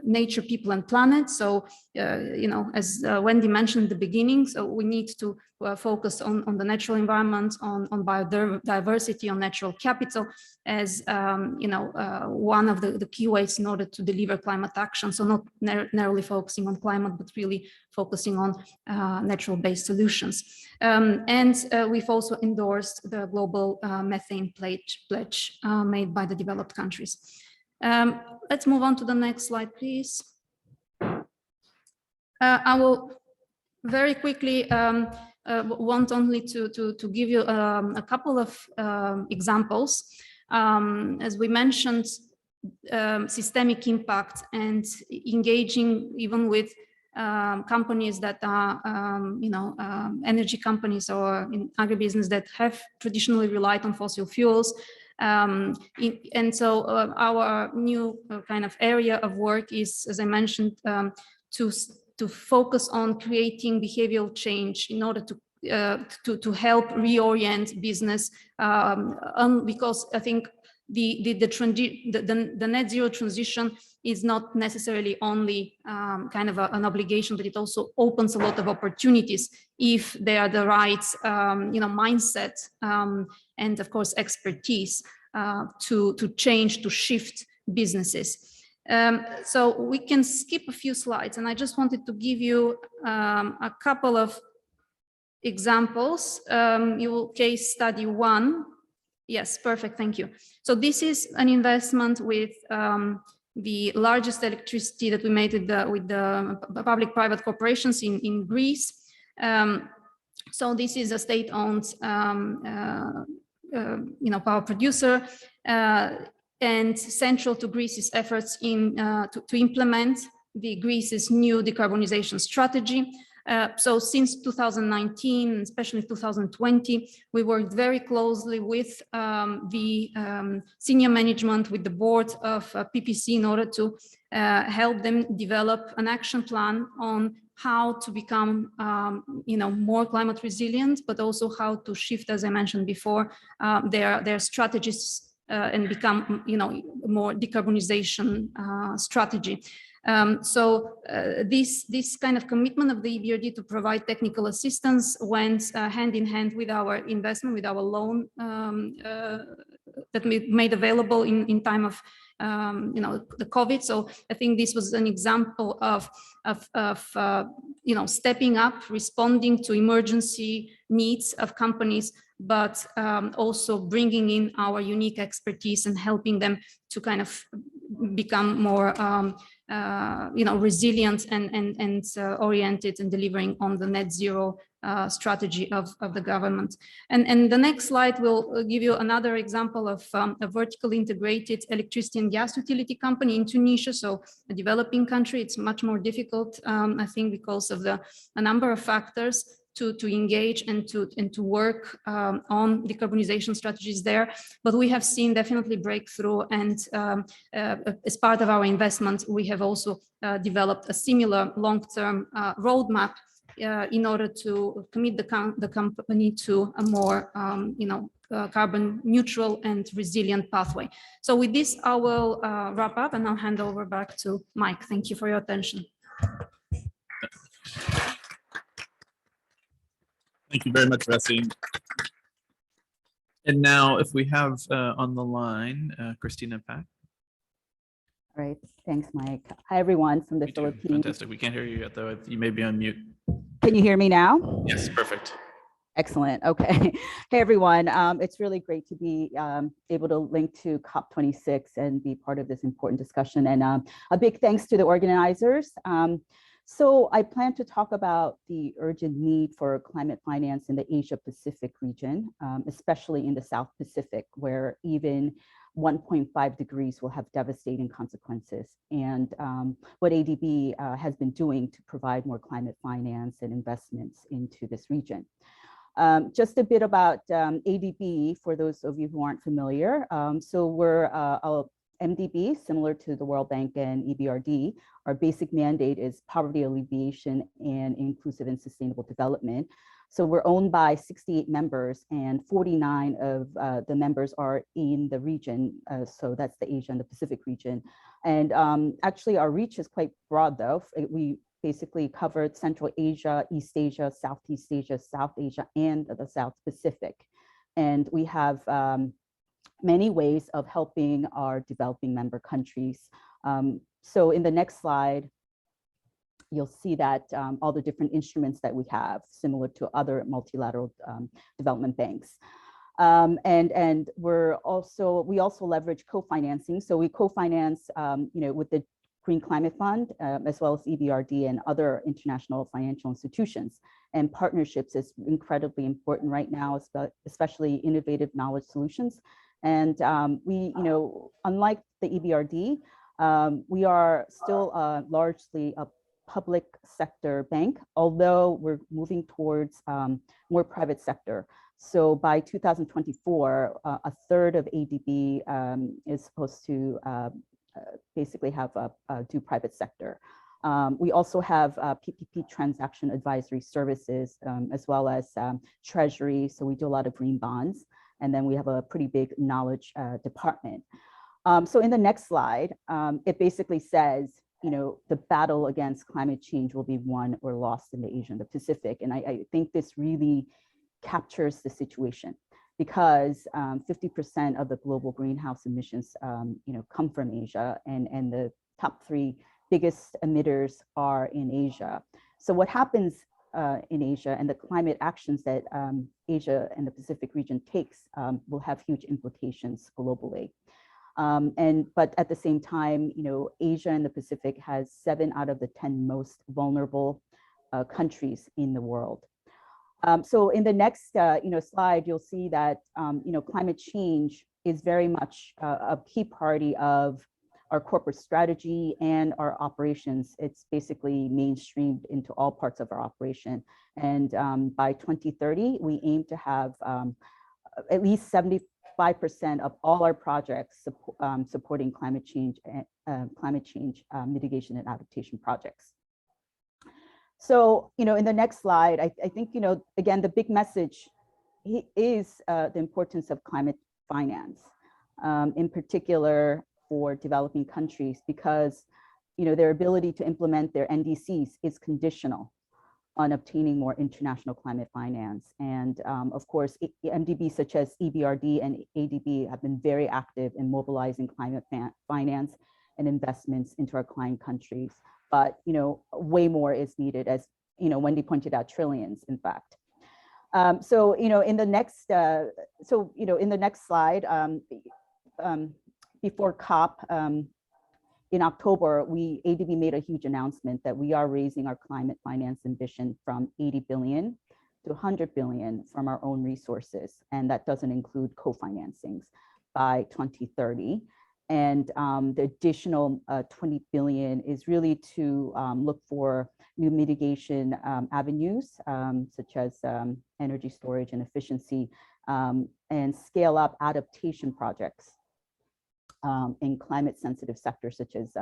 nature, people, and planet. So, you know, as Wendy mentioned at the beginning, so we need to focus on the natural environment, on biodiversity, on natural capital as, you know, one of the key ways in order to deliver climate action. So not narrowly focusing on climate, but really focusing on natural-based solutions. And we've also endorsed the global methane pledge made by the developed countries. Let's move on to the next slide, please. I will very quickly want only to give you a couple of examples. As we mentioned, systemic impact and engaging even with companies that are, you know, energy companies or in agribusiness that have traditionally relied on fossil fuels. And so our new kind of area of work is, as I mentioned, to focus on creating behavioral change in order to help reorient business, because I think the net zero transition is not necessarily only kind of an obligation, but it also opens a lot of opportunities if they are the right, you know, mindset and of course expertise to change, to shift businesses. So we can skip a few slides, and I just wanted to give you a couple of examples. You will case study 1. Yes, perfect, thank you. So this is an investment with the largest electricity that we made with the public-private corporations in Greece. So this is a state-owned you know, power producer, and central to Greece's efforts to implement Greece's new decarbonization strategy. So since 2019, especially 2020, we worked very closely with the senior management, with the board of PPC in order to help them develop an action plan on how to become, you know, more climate resilient, but also how to shift, as I mentioned before, their strategies and become, you know, more decarbonization strategy. So this kind of commitment of the Ebrd to provide technical assistance went hand in hand with our investment, with our loan that we made available in time of you know, the COVID. So I think this was an example of you know, stepping up, responding to emergency needs of companies, but also bringing in our unique expertise and helping them to kind of become more you know, resilient and oriented and delivering on the net zero strategy of the government. And the next slide will give you another example of a vertically integrated electricity and gas utility company in Tunisia. So a developing country, it's much more difficult, I think, because of a number of factors to engage and to work on decarbonization strategies there. But we have seen definitely breakthrough, and as part of our investment, we have also developed a similar long-term roadmap in order to commit the company to a more you know, carbon neutral and resilient pathway. So with this, I will wrap up and I'll hand over back to Mike. Thank you for your attention. Thank you very much, Vessi. And now if we have on the line, Christina Pack. All right, thanks, Mike. Hi, everyone from the Me too. Philippines. Fantastic. We can't hear you yet, though. You may be on mute. Can you hear me now? Yes, perfect. Excellent. Okay. Hey, everyone. It's really great to be able to link to COP26 and be part of this important discussion. And a big thanks to the organizers. So I plan to talk about the urgent need for climate finance in the Asia Pacific region, especially in the South Pacific, where even 1.5 degrees will have devastating consequences, and what ADB has been doing to provide more climate finance and investments into this region. Just a bit about ADB for those of you who aren't familiar. So we're a MDB, similar to the World Bank and Ebrd. Our basic mandate is poverty alleviation and inclusive and sustainable development. So we're owned by 68 members, and 49 of the members are in the region. So that's the Asia and the Pacific region. And actually our reach is quite broad though. We basically covered Central Asia, East Asia, Southeast Asia, South Asia, and the South Pacific. And we have many ways of helping our developing member countries. So in the next slide, you'll see that all the different instruments that we have, similar to other multilateral development banks. And we also leverage co-financing. So we co-finance, with the Green Climate Fund, as well as Ebrd and other international financial institutions. And partnerships is incredibly important right now, especially innovative knowledge solutions. And we, unlike the Ebrd, we are still largely a public sector bank, although we're moving towards more private sector. So by 2024, a third of ADB is supposed to basically have do private sector. We also have PPP transaction advisory services, as well as treasury. So we do a lot of green bonds. And then we have a pretty big knowledge department. So in the next slide, it basically says, the battle against climate change will be won or lost in the Asia and the Pacific. And I think this really captures the situation, because 50% of the global greenhouse emissions, come from Asia, and the top 3 biggest emitters are in Asia. So what happens in Asia and the climate actions that Asia and the Pacific region takes will have huge implications globally. But at the same time, Asia and the Pacific has 7 out of the 10 most vulnerable countries in the world. So in the next slide, you'll see that climate change is very much a key priority of our corporate strategy and our operations. It's basically mainstreamed into all parts of our operation. And by 2030, we aim to have at least 75% of all our projects supporting climate change mitigation and adaptation projects. So, in the next slide, I think, again, the big message is the importance of climate finance, in particular for developing countries, because, their ability to implement their NDCs is conditional on obtaining more international climate finance. And of course, MDBs such as Ebrd and ADB have been very active in mobilizing climate finance and investments into our client countries. But way more is needed, as Wendy pointed out, trillions, in fact. So in the next in the next slide, before COP in October, ADB made a huge announcement that we are raising our climate finance ambition from 80 billion to 100 billion from our own resources, and that doesn't include co-financings by 2030. And the additional 20 billion is really to look for new mitigation avenues, such as energy storage and efficiency, and scale up adaptation projects in climate sensitive sectors, such as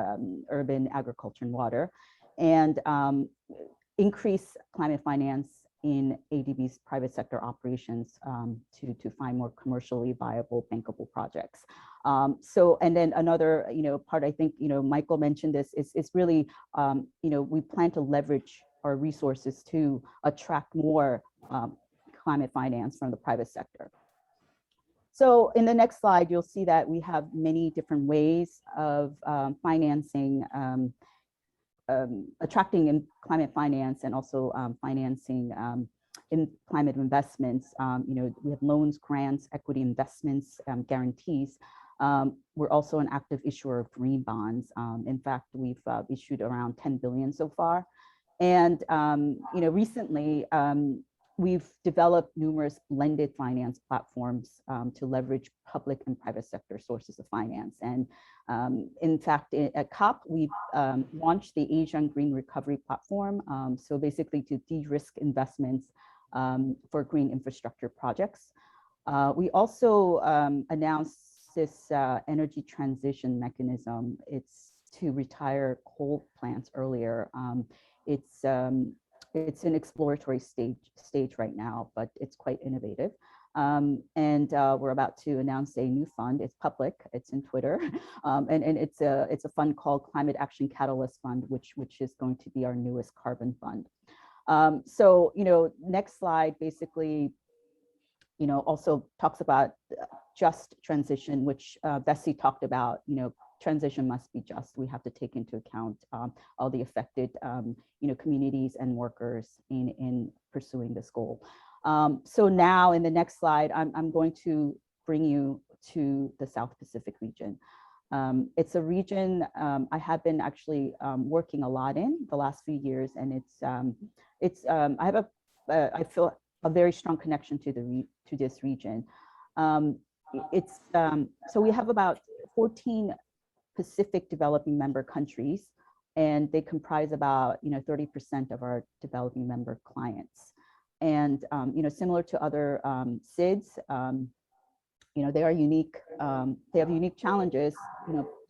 urban, agriculture, and water, and increase climate finance in ADB's private sector operations to find more commercially viable bankable projects. So, and then another, part, I think, Michael mentioned this, is really, we plan to leverage our resources to attract more climate finance from the private sector. So in the next slide, you'll see that we have many different ways of financing, attracting in climate finance and also financing in climate investments. We have loans, grants, equity investments, guarantees. We're also an active issuer of green bonds. In fact, we've issued around 10 billion so far. And recently, we've developed numerous blended finance platforms to leverage public and private sector sources of finance. And in fact, at COP, we launched the Asian Green Recovery Platform. So basically to de-risk investments for green infrastructure projects. We also announced this energy transition mechanism. It's to retire coal plants earlier. It's an exploratory stage right now, but it's quite innovative. And we're about to announce a new fund. It's public, it's in Twitter. And it's a fund called Climate Action Catalyst Fund, which is going to be our newest carbon fund. So, next slide basically, also talks about just transition, which Bessie talked about. Transition must be just. We have to take into account all the affected, communities and workers in pursuing this goal. So now in the next slide, I'm going to bring you to the South Pacific region. It's a region I have been actually working a lot in the last few years, and I feel a very strong connection to this region. So we have about 14 Pacific developing member countries, and they comprise about 30% of our developing member clients. And similar to other SIDS, they are unique. They have unique challenges.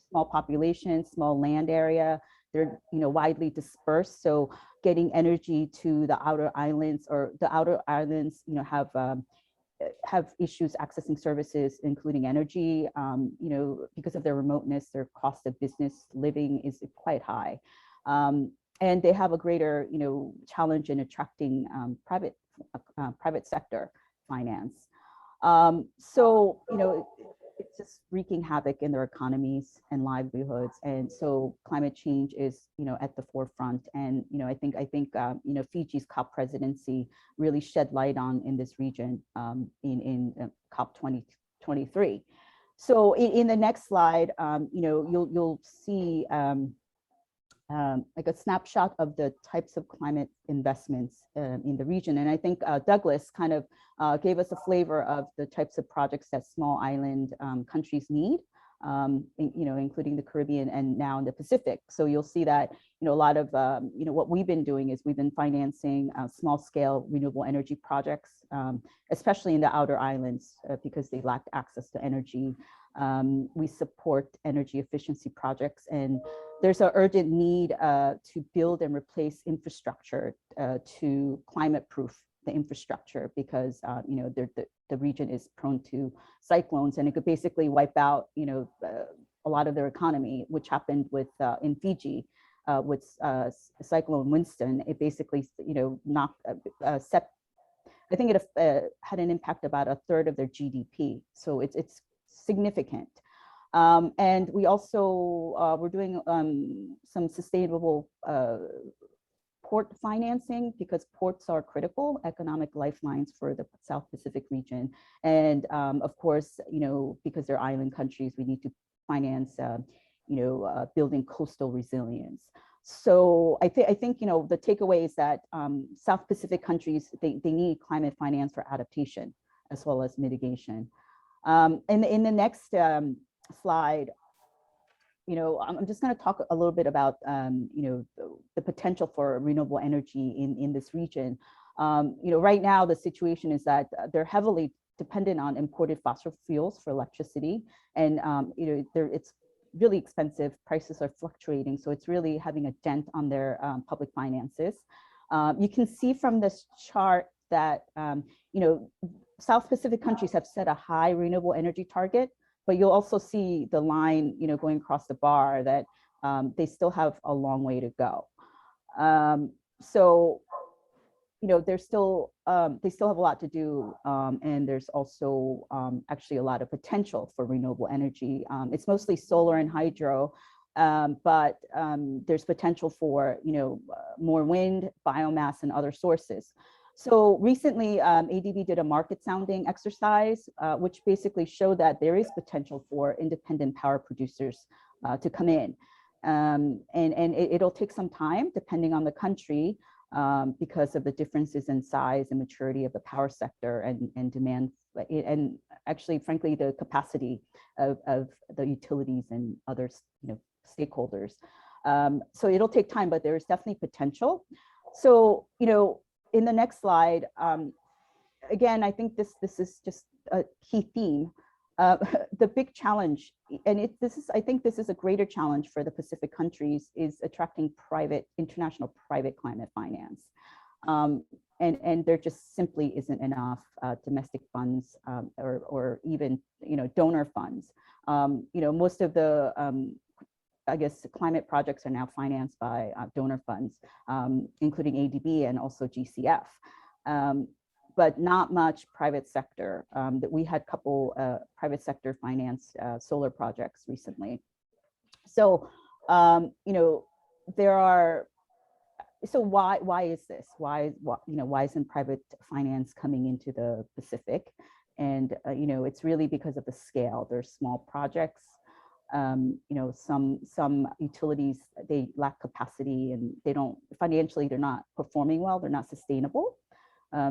Small population, small land area. They're widely dispersed. So getting energy to the outer islands, or the outer islands, have issues accessing services, including energy. Because of their remoteness, their cost of business living is quite high. And they have a greater, challenge in attracting private sector finance. So, it's just wreaking havoc in their economies and livelihoods. And so climate change is, at the forefront. And, I think Fiji's COP presidency really shed light on in this region in COP 2023. So in the next slide, you'll see like a snapshot of the types of climate investments in the region. And I think Douglas kind of gave us a flavor of the types of projects that small island countries need, including the Caribbean and now in the Pacific. So you'll see that, a lot of, what we've been doing is we've been financing small scale renewable energy projects, especially in the outer islands because they lack access to energy. We support energy efficiency projects, and there's an urgent need to build and replace infrastructure to climate-proof the infrastructure, because the region is prone to cyclones, and it could basically wipe out a lot of their economy, which happened with in Fiji with Cyclone Winston. It basically knocked I think it had an impact about a third of their GDP. So it's significant. And we also, we're doing some sustainable port financing, because ports are critical economic lifelines for the South Pacific region. And of course, because they're island countries, we need to finance, building coastal resilience. So I think the takeaway is that South Pacific countries, they need climate finance for adaptation as well as mitigation. In the next slide, I'm just going to talk a little bit about the potential for renewable energy in this region. Right now the situation is that they're heavily dependent on imported fossil fuels for electricity, and it's really expensive. Prices are fluctuating, so it's really having a dent on their public finances. You can see from this chart that South Pacific countries have set a high renewable energy target, but you'll also see the line, going across the bar, that they still have a long way to go. So, there's still, they still have a lot to do. And there's also actually a lot of potential for renewable energy. It's mostly solar and hydro, but there's potential for, more wind, biomass, and other sources. So recently, ADB did a market sounding exercise, which basically showed that there is potential for independent power producers to come in. And it'll take some time, depending on the country, because of the differences in size and maturity of the power sector and demand, and actually, frankly, the capacity of the utilities and other stakeholders. So it'll take time, but there is definitely potential. So, in the next slide, again, I think this is just a key theme. The big challenge, and I think this is a greater challenge for the Pacific countries, is attracting international private climate finance. And there just simply isn't enough domestic funds or even donor funds. Most of the I guess climate projects are now financed by donor funds, including ADB and also GCF. But not much private sector. That we had a couple private sector financed solar projects recently. So, there are. So why is this? Why isn't private finance coming into the Pacific? And it's really because of the scale. There's small projects. Some utilities, they lack capacity and financially they're not performing well. They're not sustainable.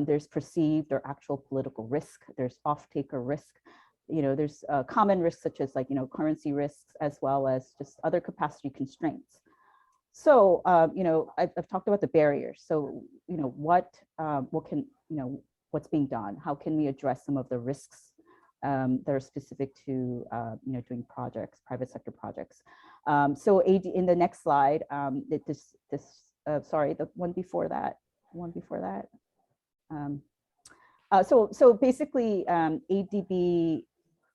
There's perceived or actual political risk. There's off-taker risk. There's common risks such as currency risks, as well as just other capacity constraints. So, I've talked about the barriers. So, what's being done? How can we address some of the risks that are specific to, doing projects, private sector projects? So in the next slide, sorry, the one before that. So basically, ADB,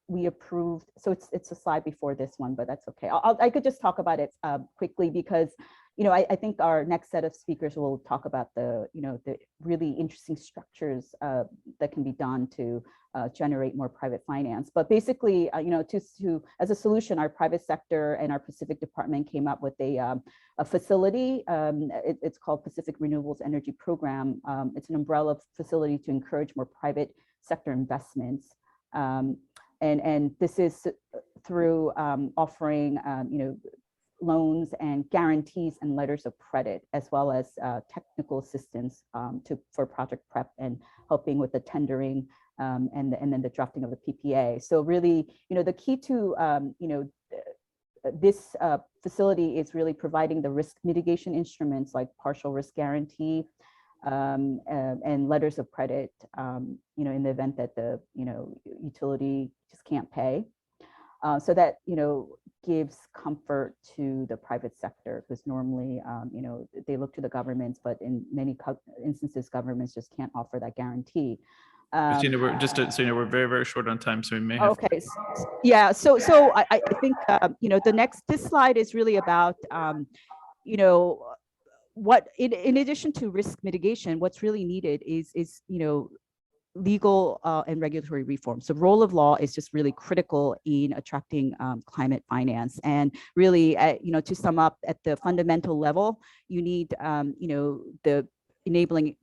we approved. So it's a slide before this one, but that's okay. I could just talk about it quickly because I think our next set of speakers will talk about the really interesting structures that can be done to generate more private finance. But basically, as a solution, our private sector and our Pacific department came up with a facility. It's called Pacific Renewables Energy Program. It's an umbrella facility to encourage more private sector investments. And this is through offering, loans and guarantees and letters of credit, as well as technical assistance for project prep and helping with the tendering and then the drafting of the PPA. So really, the key to this facility is really providing the risk mitigation instruments like partial risk guarantee and letters of credit, in the event that the utility just can't pay. So that gives comfort to the private sector, because normally they look to the governments, but in many instances governments just can't offer that guarantee. Christina, we're we're very, very short on time, so we may have okay. Yeah, so I think this slide is really about what in addition to risk mitigation, what's really needed is legal and regulatory reform. So role of law is just really critical in attracting climate finance. And really, to sum up, at the fundamental level, you need, the enabling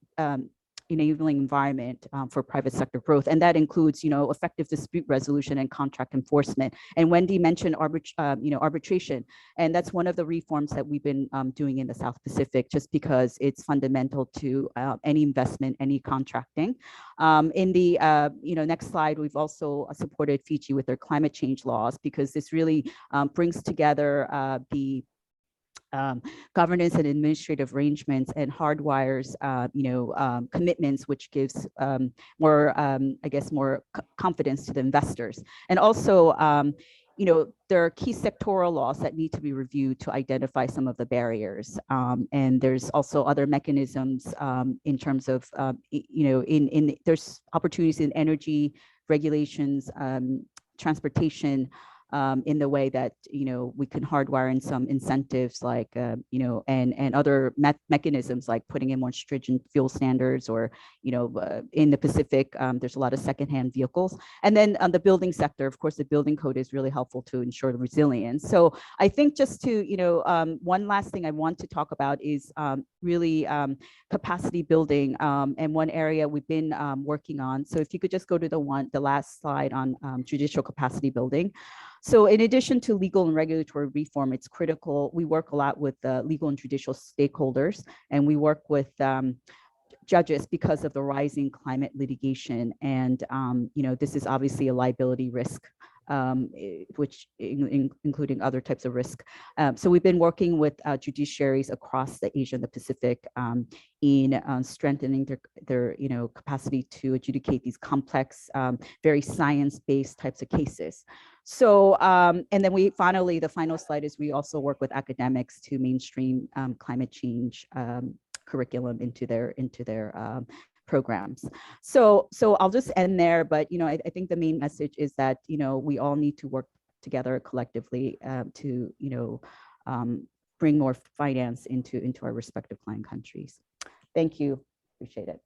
environment for private sector growth. And that includes, effective dispute resolution and contract enforcement. And Wendy mentioned arbitration. And that's one of the reforms that we've been doing in the South Pacific, just because it's fundamental to any investment, any contracting. In the next slide, we've also supported Fiji with their climate change laws, because this really brings together the governance and administrative arrangements and hardwires, commitments, which gives more, more confidence to the investors. And also, there are key sectoral laws that need to be reviewed to identify some of the barriers. And there's also other mechanisms in terms of, there's opportunities in energy regulations, transportation, in the way that, we can hardwire in some incentives like, and other mechanisms like putting in more stringent fuel standards, or, in the Pacific, there's a lot of secondhand vehicles. And then on the building sector, of course, the building code is really helpful to ensure the resilience. So I think just to, one last thing I want to talk about is really capacity building, and one area we've been working on. So if you could just go to the last slide on judicial capacity building. So in addition to legal and regulatory reform, it's critical. We work a lot with legal and judicial stakeholders, and we work with judges because of the rising climate litigation. And, this is obviously a liability risk, which including other types of risk. So we've been working with judiciaries across the Asia and the Pacific in strengthening their capacity to adjudicate these complex, very science-based types of cases. So, and then the final slide is we also work with academics to mainstream climate change curriculum into their programs. So I'll just end there, but I think the main message is that we all need to work together collectively to bring more finance into our respective client countries. Thank you. Appreciate it.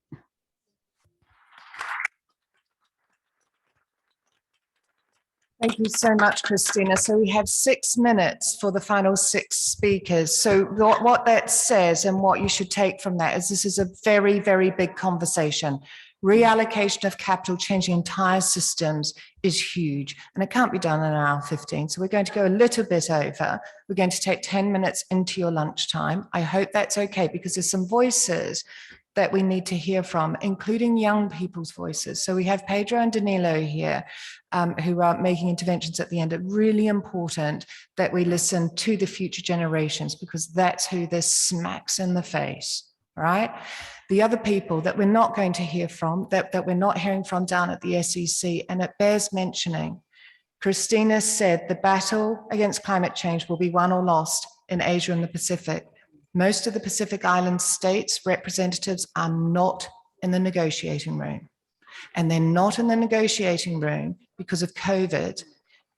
Thank you so much, Christina. So we have 6 minutes for the final 6 speakers. So what that says and what you should take from that is this is a very, very big conversation. Reallocation of capital, changing entire systems is huge, and it can't be done in an hour 15. So we're going to go a little bit over. We're going to take 10 minutes into your lunchtime. I hope that's okay, because there's some voices that we need to hear from, including young people's voices. So we have Pedro and Danilo here who are making interventions at the end. It's really important that we listen to the future generations, because that's who this smacks in the face, right? The other people that we're not going to hear from, that we're not hearing from down at the SEC, and it bears mentioning, Christina said the battle against climate change will be won or lost in Asia and the Pacific. Most of the Pacific Island states' representatives are not in the negotiating room. And they're not in the negotiating room because of COVID,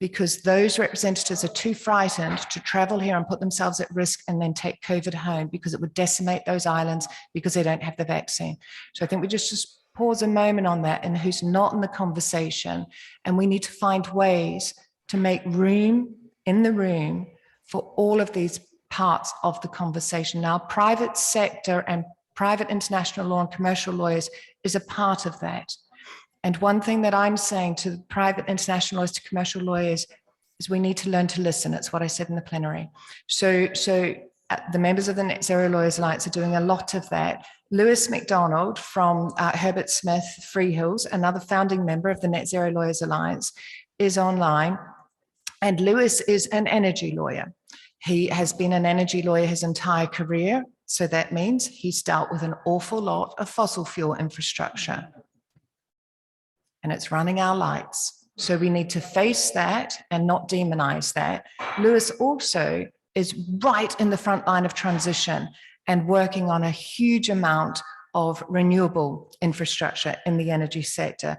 because those representatives are too frightened to travel here and put themselves at risk and then take COVID home, because it would decimate those islands because they don't have the vaccine. So I think we just pause a moment on that, and who's not in the conversation. And we need to find ways to make room in the room for all of these parts of the conversation. Now, private sector and private international law and commercial lawyers is a part of that. And one thing that I'm saying to private international lawyers, to commercial lawyers, is we need to learn to listen. It's what I said in the plenary. So the members of the Net Zero Lawyers Alliance are doing a lot of that. Lewis MacDonald from Herbert Smith Freehills, another founding member of the Net Zero Lawyers Alliance, is online. And Lewis is an energy lawyer. He has been an energy lawyer his entire career. So that means he's dealt with an awful lot of fossil fuel infrastructure. And it's running our lights. So we need to face that and not demonize that. Lewis also is right in the front line of transition and working on a huge amount of renewable infrastructure in the energy sector.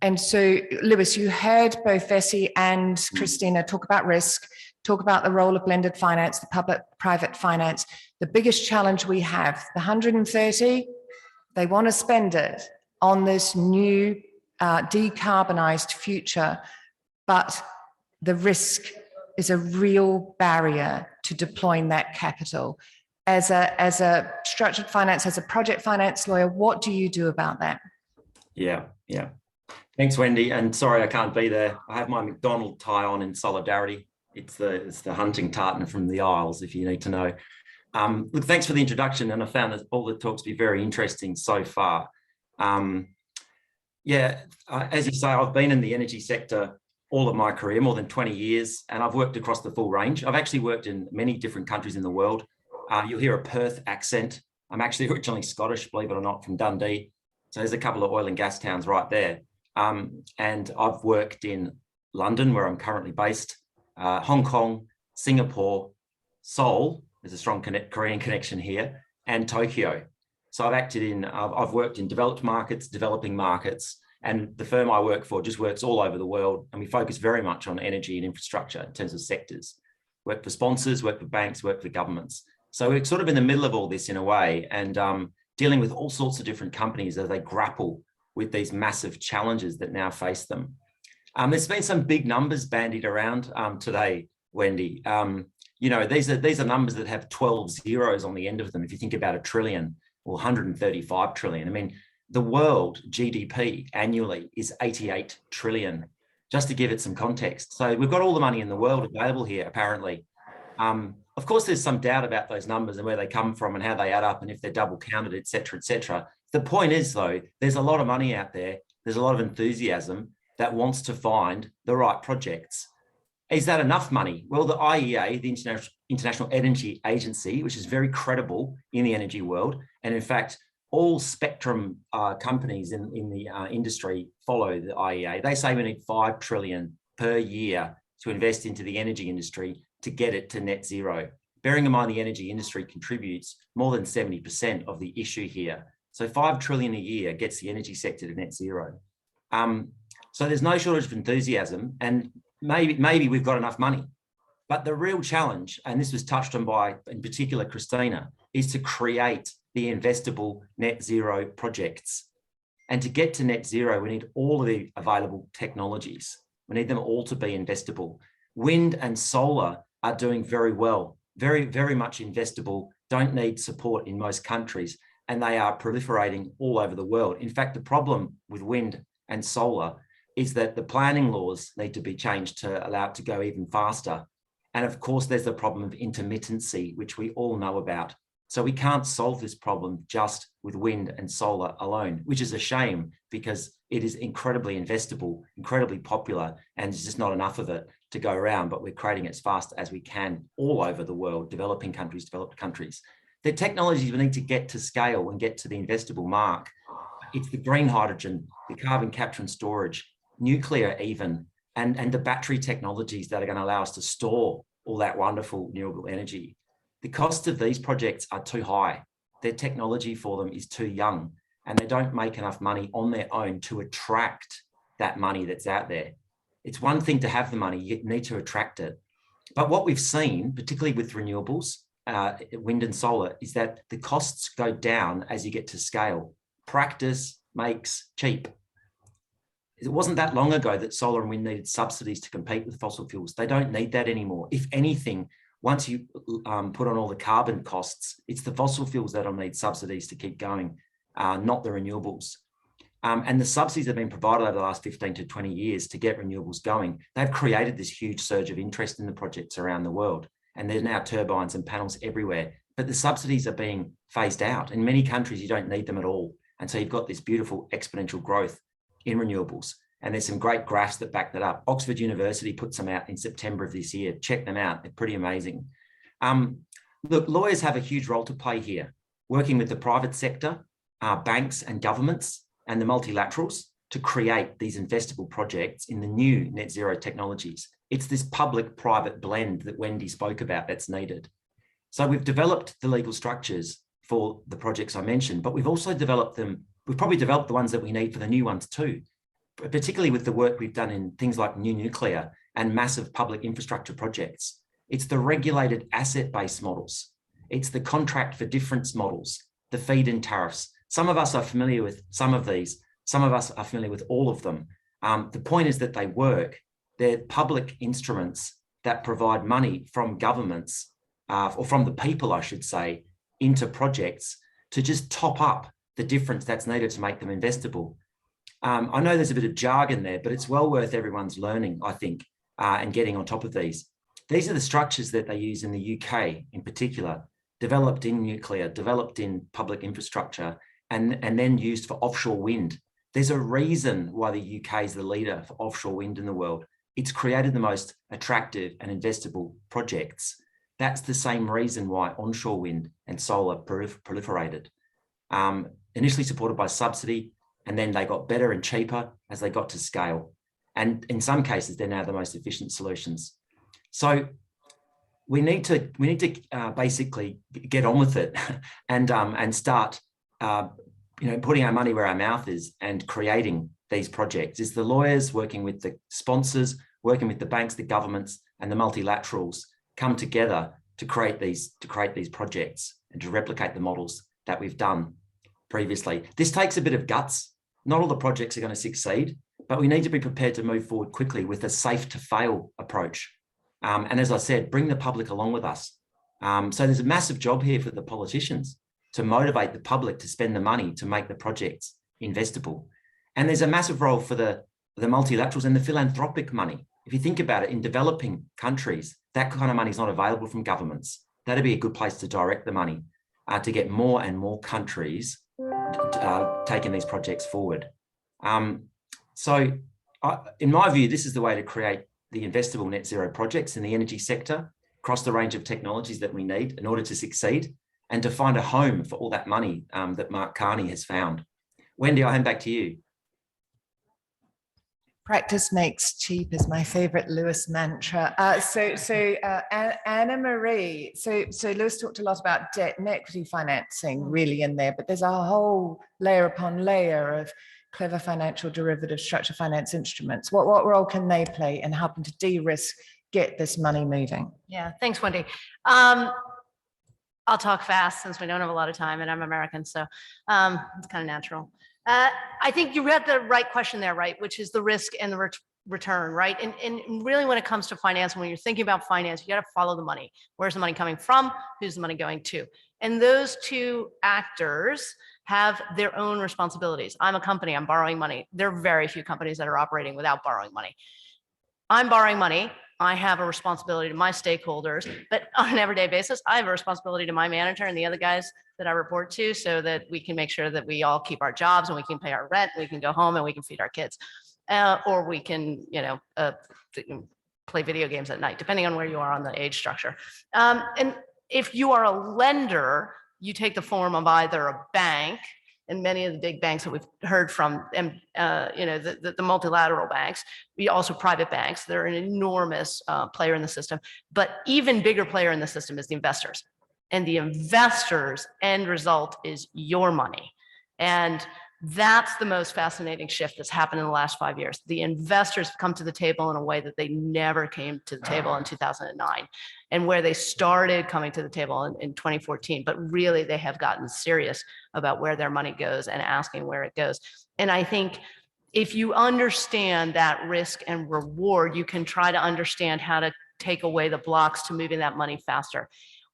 And so, Lewis, you heard both Vessi and Christina talk about risk, talk about the role of blended finance, the public-private finance. The biggest challenge we have, the 130, they want to spend it on this new decarbonized future, but the risk is a real barrier to deploying that capital. As a structured finance, as a project finance lawyer, what do you do about that? Yeah. Thanks, Wendy. And sorry, I can't be there. I have my MacDonald tie on in solidarity. It's the hunting tartan from the Isles, if you need to know. Look, thanks for the introduction. And I found that all the talks be very interesting so far. As you say, I've been in the energy sector all of my career, more than 20 years, and I've worked across the full range. I've actually worked in many different countries in the world. You'll hear a Perth accent. I'm actually originally Scottish, believe it or not, from Dundee. So there's a couple of oil and gas towns right there. And I've worked in London, where I'm currently based, Hong Kong, Singapore, Seoul, there's a strong Korean connection here, and Tokyo. So I've worked in developed markets, developing markets, And the firm I work for just works all over the world. And we focus very much on energy and infrastructure in terms of sectors. Work for sponsors, work for banks, work for governments. So we're sort of in the middle of all this in a way, and dealing with all sorts of different companies as they grapple with these massive challenges that now face them. There's been some big numbers bandied around today, Wendy. You know, these are numbers that have 12 zeros on the end of them. If you think about a trillion or 135 trillion, I mean, the world GDP annually is 88 trillion, just to give it some context. So we've got all the money in the world available here, apparently. Of course, there's some doubt about those numbers and where they come from and how they add up and if they're double counted, et cetera, et cetera. The point is, though, there's a lot of money out there. There's a lot of enthusiasm that wants to find the right projects. Is that enough money? Well, the IEA, the International Energy Agency, which is very credible in the energy world, and in fact, all spectrum companies in the industry follow the IEA. They say we need 5 trillion per year to invest into the energy industry to get it to net zero. Bearing in mind the energy industry contributes more than 70% of the issue here. So 5 trillion a year gets the energy sector to net zero. So there's no shortage of enthusiasm, and maybe we've got enough money. But the real challenge, and this was touched on by, in particular, Christina, is to create the investable net zero projects. And to get to net zero, we need all of the available technologies. We need them all to be investable. Wind and solar are doing very well, very, very much investable, don't need support in most countries, and they are proliferating all over the world. In fact, the problem with wind and solar is that the planning laws need to be changed to allow it to go even faster. And of course, there's the problem of intermittency, which we all know about. So we can't solve this problem just with wind and solar alone, which is a shame because it is incredibly investable, incredibly popular, and there's just not enough of it to go around, but we're creating it as fast as we can all over the world, developing countries, developed countries. The technologies we need to get to scale and get to the investable mark. It's the green hydrogen, the carbon capture and storage, nuclear even, and the battery technologies that are going to allow us to store all that wonderful renewable energy. The cost of these projects are too high. Their technology for them is too young, and they don't make enough money on their own to attract that money that's out there. It's one thing to have the money, you need to attract it. But what we've seen, particularly with renewables, wind and solar, is that the costs go down as you get to scale. Practice makes cheap. It wasn't that long ago that solar and wind needed subsidies to compete with fossil fuels. They don't need that anymore. If anything, once you put on all the carbon costs, it's the fossil fuels that'll need subsidies to keep going, not the renewables. And the subsidies that have been provided over the last 15 to 20 years to get renewables going, they've created this huge surge of interest in the projects around the world. And there's now turbines and panels everywhere. But the subsidies are being phased out. In many countries, you don't need them at all. And so you've got this beautiful exponential growth in renewables. And there's some great graphs that back that up. Oxford University put some out in September of this year. Check them out. They're pretty amazing. Look, lawyers have a huge role to play here, working with the private sector, banks and governments and the multilaterals to create these investable projects in the new net zero technologies. It's this public-private blend that Wendy spoke about that's needed. So we've developed the legal structures for the projects I mentioned, but we've also developed them. We've probably developed the ones that we need for the new ones too, particularly with the work we've done in things like new nuclear and massive public infrastructure projects. It's the regulated asset-based models. It's the contract for difference models, the feed-in tariffs. Some of us are familiar with some of these. Some of us are familiar with all of them. The point is that they work. They're public instruments that provide money from governments, or from the people, I should say, into projects to just top up the difference that's needed to make them investable. I know there's a bit of jargon there, but it's well worth everyone's learning, I think, and getting on top of these. These are the structures that they use in the UK in particular, developed in nuclear, developed in public infrastructure, and then used for offshore wind. There's a reason why the UK is the leader for offshore wind in the world. It's created the most attractive and investable projects. That's the same reason why onshore wind and solar proliferated. Initially supported by subsidy, and then they got better and cheaper as they got to scale. And in some cases, they're now the most efficient solutions. So we need to basically get on with it and start putting our money where our mouth is and creating these projects. It's the lawyers working with the sponsors, working with the banks, the governments, and the multilaterals come together to create these projects and to replicate the models that we've done previously. This takes a bit of guts. Not all the projects are going to succeed, but we need to be prepared to move forward quickly with a safe to fail approach. And as I said, bring the public along with us. So there's a massive job here for the politicians to motivate the public to spend the money to make the projects investable. And there's a massive role for the multilaterals and the philanthropic money. If you think about it, in developing countries, that kind of money is not available from governments. That'd be a good place to direct the money to get more and more countries taking these projects forward. So in my view, this is the way to create the investable net zero projects in the energy sector across the range of technologies that we need in order to succeed and to find a home for all that money that Mark Carney has found. Wendy, I'll hand back to you. Practice makes cheap is my favorite Lewis mantra. Anna Marie, so Lewis talked a lot about debt and equity financing really in there, but there's a whole layer upon layer of clever financial derivative structure finance instruments. What role can they play in helping to de-risk, get this money moving? Yeah, thanks, Wendy. I'll talk fast since we don't have a lot of time and I'm American, so it's kind of natural. I think you read the right question there, right? Which is the risk and the return, right? And really when it comes to finance, when you're thinking about finance, you got to follow the money. Where's the money coming from? Who's the money going to? And those two actors have their own responsibilities. I'm a company, I'm borrowing money. There are very few companies that are operating without borrowing money. I'm borrowing money. I have a responsibility to my stakeholders, but on an everyday basis, I have a responsibility to my manager and the other guys that I report to so that we can make sure that we all keep our jobs and we can pay our rent, we can go home and we can feed our kids. Or we can, play video games at night, depending on where you are on the age structure. And if you are a lender, you take the form of either a bank, and many of the big banks that we've heard from, the multilateral banks, we also private banks. They're an enormous player in the system, but even bigger player in the system is the investors. And the investors' end result is your money. And that's the most fascinating shift that's happened in the last 5 years. The investors have come to the table in a way that they never came to the table in 2009, and where they started coming to the table in 2014. But really, they have gotten serious about where their money goes and asking where it goes. And I think if you understand that risk and reward, you can try to understand how to take away the blocks to moving that money faster.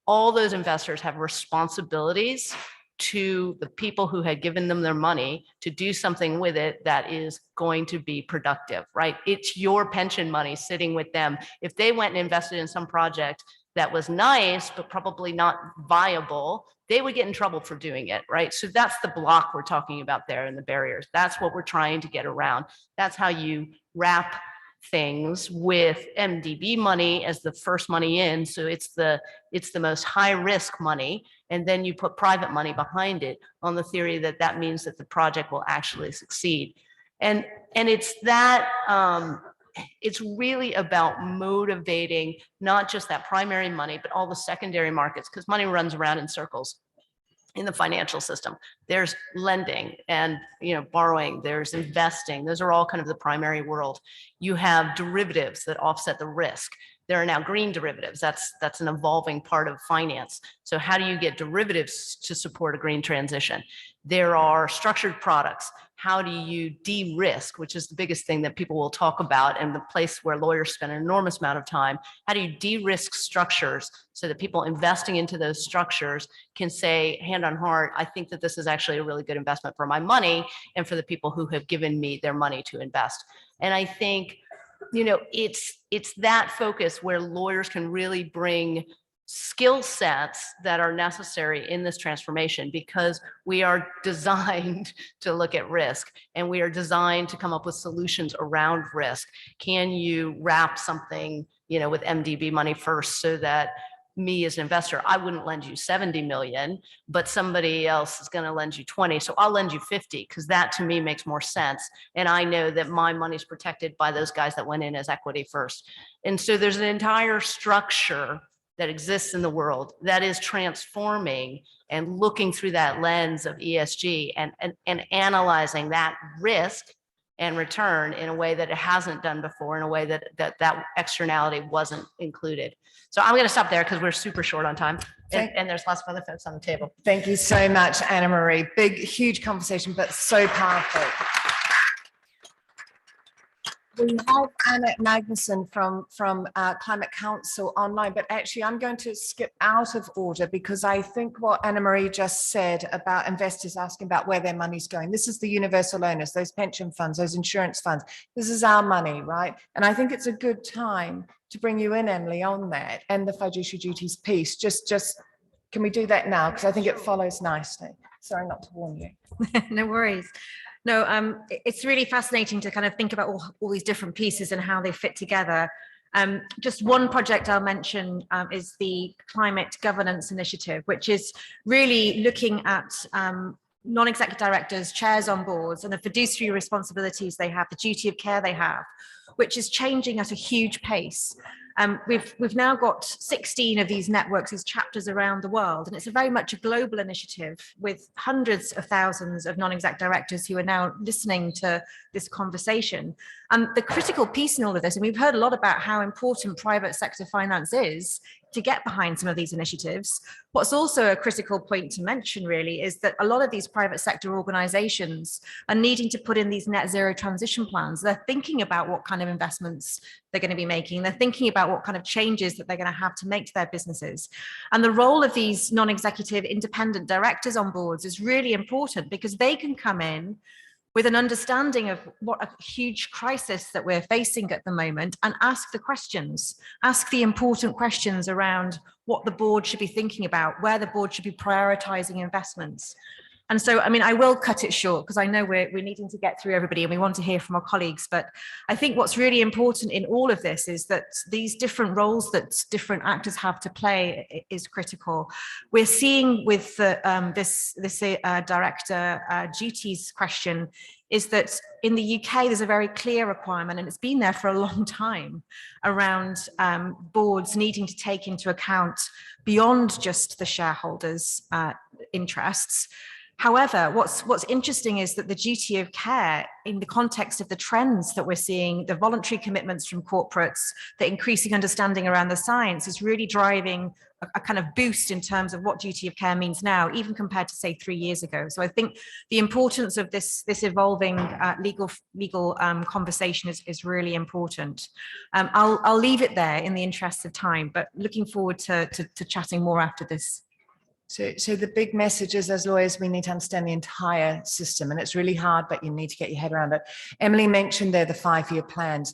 All those investors have responsibilities to the people who had given them their money to do something with it that is going to be productive, right? It's your pension money sitting with them. If they went and invested in some project that was nice, but probably not viable, they would get in trouble for doing it, right? So that's the block we're talking about there and the barriers. That's what we're trying to get around. That's how you wrap things with MDB money as the first money in. So it's the most high risk money. And then you put private money behind it on the theory that that means that the project will actually succeed. And it's that, it's really about motivating not just that primary money, but all the secondary markets, because money runs around in circles in the financial system. There's lending and borrowing, there's investing. Those are all kind of the primary world. You have derivatives that offset the risk. There are now green derivatives. That's an evolving part of finance. So how do you get derivatives to support a green transition? There are structured products. How do you de-risk, which is the biggest thing that people will talk about and the place where lawyers spend an enormous amount of time. How do you de-risk structures so that people investing into those structures can say, hand on heart, I think that this is actually a really good investment for my money and for the people who have given me their money to invest. And I think, it's that focus where lawyers can really bring skill sets that are necessary in this transformation, because we are designed to look at risk and we are designed to come up with solutions around risk. Can you wrap something, with MDB money first so that me as an investor, I wouldn't lend you 70 million, but somebody else is going to lend you 20. So I'll lend you 50 because that to me makes more sense. And I know that my money's protected by those guys that went in as equity first. And so there's an entire structure that exists in the world that is transforming and looking through that lens of ESG and analyzing that risk and return in a way that it hasn't done before, in a way that externality wasn't included. So I'm going to stop there because we're super short on time, and there's lots of other folks on the table. Thank you so much, Anna Marie. Big, huge conversation, but so powerful. We have Annette Magnusson from Climate Council online, but actually I'm going to skip out of order because I think what Anna Marie just said about investors asking about where their money's going. This is the universal owners, those pension funds, those insurance funds. This is our money, right? And I think it's a good time to bring you in, Emily, on that and the fiduciary duties piece. Just can we do that now? Because I think it follows nicely. Sorry not to warn you. No worries. No, it's really fascinating to kind of think about all these different pieces and how they fit together. Just one project I'll mention is the Climate Governance Initiative, which is really looking at non-executive directors, chairs on boards, and the fiduciary responsibilities they have, the duty of care they have, which is changing at a huge pace. We've now got 16 of these networks, these chapters around the world, and it's a very much a global initiative with hundreds of thousands of non-exec directors who are now listening to this conversation. The critical piece in all of this, and we've heard a lot about how important private sector finance is to get behind some of these initiatives. What's also a critical point to mention really is that a lot of these private sector organizations are needing to put in these net zero transition plans. They're thinking about what kind of investments they're going to be making. They're thinking about what kind of changes that they're going to have to make to their businesses. And the role of these non-executive independent directors on boards is really important because they can come in with an understanding of what a huge crisis that we're facing at the moment and ask the questions, ask the important questions around what the board should be thinking about, where the board should be prioritizing investments. And so, I mean, I will cut it short because I know we're needing to get through everybody and we want to hear from our colleagues. But I think what's really important in all of this is that these different roles that different actors have to play is critical. We're seeing with this director duties question is that in the UK, there's a very clear requirement, and it's been there for a long time, around boards needing to take into account beyond just the shareholders' interests. However, what's interesting is that the duty of care in the context of the trends that we're seeing, the voluntary commitments from corporates, the increasing understanding around the science is really driving a kind of boost in terms of what duty of care means now, even compared to say 3 years ago. So I think the importance of this evolving legal conversation is really important. I'll leave it there in the interest of time, but looking forward to chatting more after this. So the big message is, as lawyers, we need to understand the entire system, and it's really hard, but you need to get your head around it. Emily mentioned there the 5-year plans.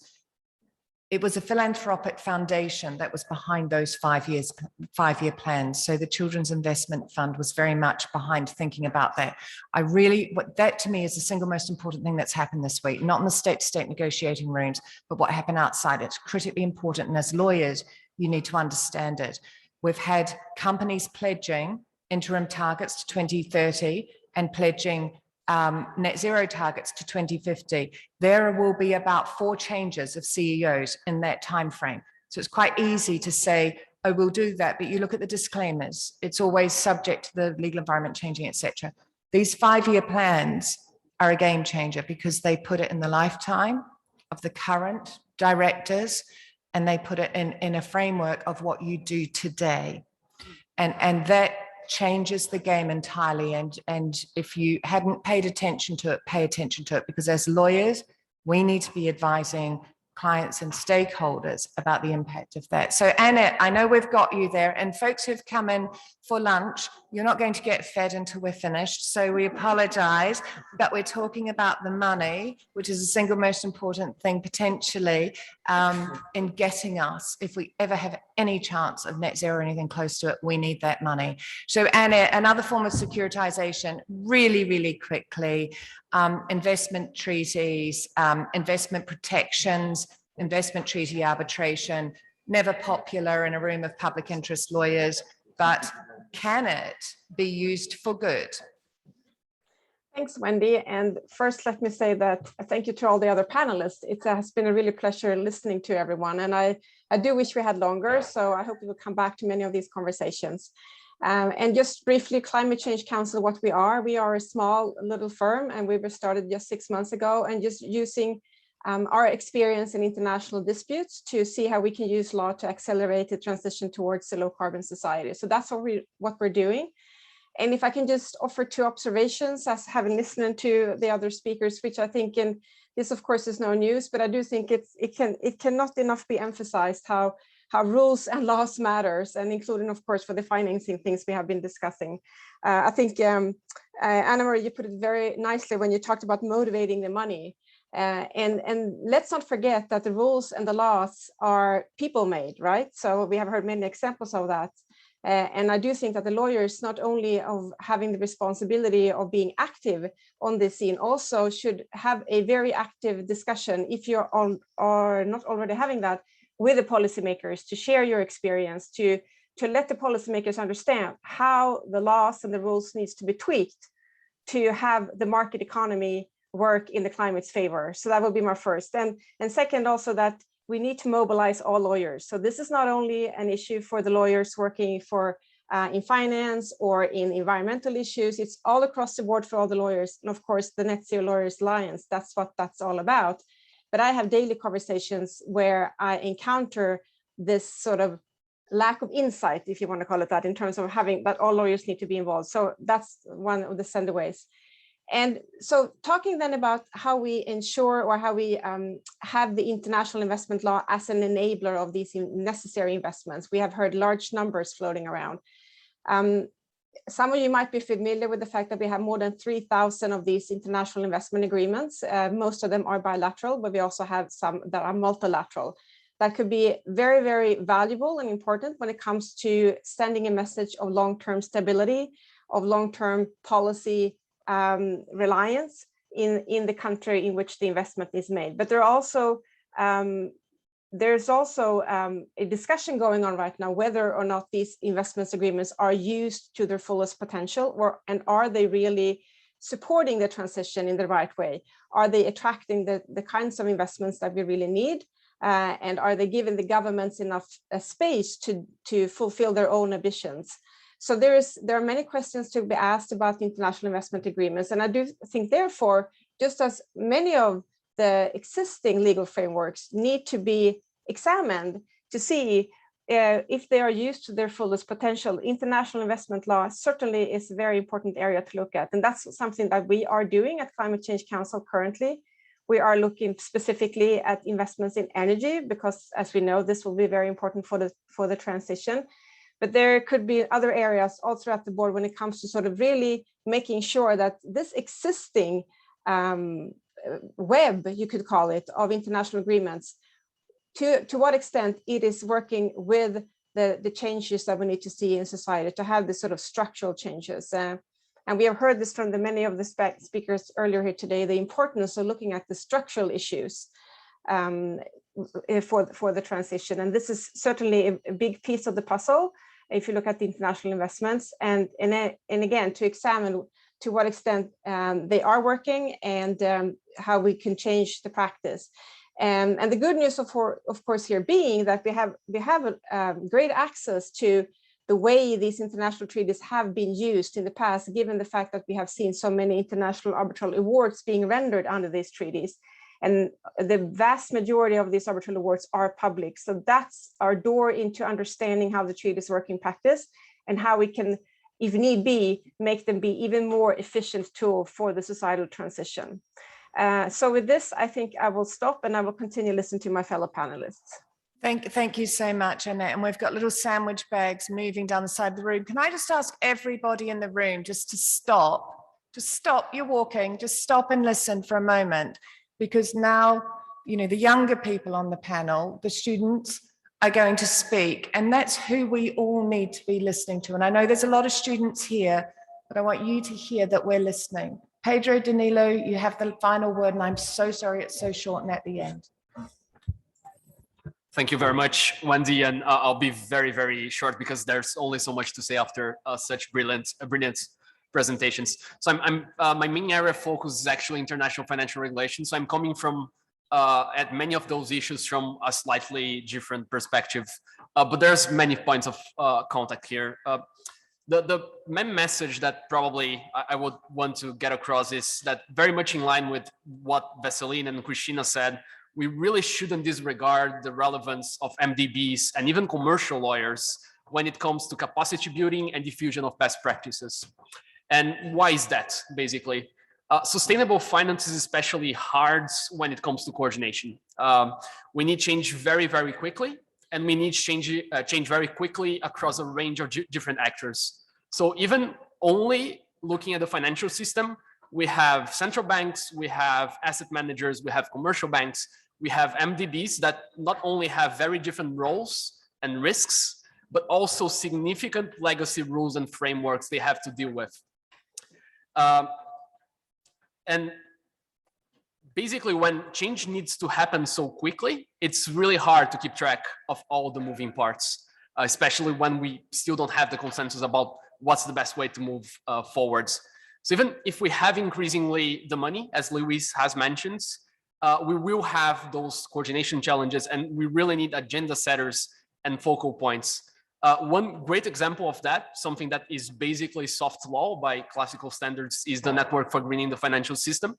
It was a philanthropic foundation that was behind those 5-year plans. So the Children's Investment Fund was very much behind thinking about that. That to me is the single most important thing that's happened this week, not in the state-to-state negotiating rooms, but what happened outside. It's critically important, and as lawyers, you need to understand it. We've had companies pledging interim targets to 2030 and pledging net zero targets to 2050. There will be about 4 changes of CEOs in that timeframe. So it's quite easy to say, oh, we'll do that, but you look at the disclaimers. It's always subject to the legal environment changing, etc. These 5-year plans are a game changer because they put it in the lifetime of the current directors, and they put it in a framework of what you do today. And that changes the game entirely. And if you hadn't paid attention to it, pay attention to it, because as lawyers, we need to be advising clients and stakeholders about the impact of that. So Annette, I know we've got you there, and folks who've come in for lunch, you're not going to get fed until we're finished, so we apologize, but we're talking about the money, which is the single most important thing potentially in getting us, if we ever have any chance of net zero or anything close to it, we need that money. So Annette, another form of securitization, really, really quickly, investment treaties, investment protections, investment treaty arbitration, never popular in a room of public interest lawyers, but can it be used for good? Thanks, Wendy. And first, let me say that thank you to all the other panelists. It has been a really pleasure listening to everyone. And I do wish we had longer, so I hope we will come back to many of these conversations. And just briefly, Climate Change Council, what we are a small little firm, and we were started just 6 months ago, and just using our experience in international disputes to see how we can use law to accelerate the transition towards a low carbon society. So that's what we're doing. And if I can just offer 2 observations as having listened to the other speakers, which I think in this, of course, is no news, but I do think it cannot enough be emphasized how rules and laws matters, and including, of course, for the financing things we have been discussing. I think, Anna-Marie, you put it very nicely when you talked about motivating the money. And let's not forget that the rules and the laws are people made, right? So we have heard many examples of that. And I do think that the lawyers, not only of having the responsibility of being active on this scene, also should have a very active discussion, if you are not already having that, with the policymakers, to share your experience, to let the policymakers understand how the laws and the rules needs to be tweaked to have the market economy work in the climate's favor. So that will be my first. And second, also that we need to mobilize all lawyers. So this is not only an issue for the lawyers working for in finance or in environmental issues, it's all across the board for all the lawyers. And of course, the Net Zero Lawyers Alliance, that's what that's all about. But I have daily conversations where I encounter this sort of lack of insight, if you want to call it that, in terms of having that all lawyers need to be involved. So that's one of the sendaways. And so talking then about how we ensure, or how we have the international investment law as an enabler of these necessary investments. We have heard large numbers floating around. Some of you might be familiar with the fact that we have more than 3,000 of these international investment agreements. Most of them are bilateral, but we also have some that are multilateral. That could be very, very valuable and important when it comes to sending a message of long-term stability, of long-term policy reliance in the country in which the investment is made. But there are also there's also a discussion going on right now whether or not these investments agreements are used to their fullest potential, and are they really supporting the transition in the right way? Are they attracting the kinds of investments that we really need? And are they giving the governments enough space to fulfill their own ambitions? So there are many questions to be asked about the international investment agreements. And I do think, therefore, just as many of the existing legal frameworks need to be examined to see if they are used to their fullest potential, international investment law certainly is a very important area to look at. And that's something that we are doing at Climate Change Council currently. We are looking specifically at investments in energy, because as we know, this will be very important for the transition. But there could be other areas all throughout the board when it comes to sort of really making sure that this existing web, you could call it, of international agreements, to what extent it is working with the changes that we need to see in society, to have this sort of structural changes. And we have heard this from many of the speakers earlier here today, the importance of looking at the structural issues for the transition. And this is certainly a big piece of the puzzle if you look at the international investments, and again, to examine to what extent they are working, and how we can change the practice. And the good news, of course, here being that we have great access to the way these international treaties have been used in the past, given the fact that we have seen so many international arbitral awards being rendered under these treaties. And the vast majority of these arbitral awards are public. So that's our door into understanding how the treaties work in practice, and how we can, if need be, make them be even more efficient tool for the societal transition. So with this, I think I will stop, and I will continue listening to my fellow panelists. Thank you so much, Annette. And we've got little sandwich bags moving down the side of the room. Can I just ask everybody in the room just to stop? Just stop, you're walking, just stop and listen for a moment. Because now, you know, the younger people on the panel, the students, are going to speak, and that's who we all need to be listening to. And I know there's a lot of students here, but I want you to hear that we're listening. Pedro, Danilo, you have the final word, and I'm so sorry it's so short and at the end. Thank you very much, Wendy, and I'll be very, very short because there's only so much to say after such brilliant presentations. So my main area of focus is actually international financial regulation. So I'm coming from at many of those issues from a slightly different perspective, but there's many points of contact here. The main message that probably I would want to get across is that, very much in line with what Vesselina and Christina said, we really shouldn't disregard the relevance of MDBs and even commercial lawyers when it comes to capacity building and diffusion of best practices. And why is that, basically? Sustainable finance is especially hard when it comes to coordination. We need change very, very quickly, and we need change very quickly across a range of different actors. So even only looking at the financial system, we have central banks, we have asset managers, we have commercial banks, we have MDBs that not only have very different roles and risks, but also significant legacy rules and frameworks they have to deal with. And basically, when change needs to happen so quickly, it's really hard to keep track of all the moving parts, especially when we still don't have the consensus about what's the best way to move forwards. So even if we have increasingly the money, as Leys has mentioned, we will have those coordination challenges, and we really need agenda setters and focal points. One great example of that, something that is basically soft law by classical standards, is the Network for Greening the Financial System.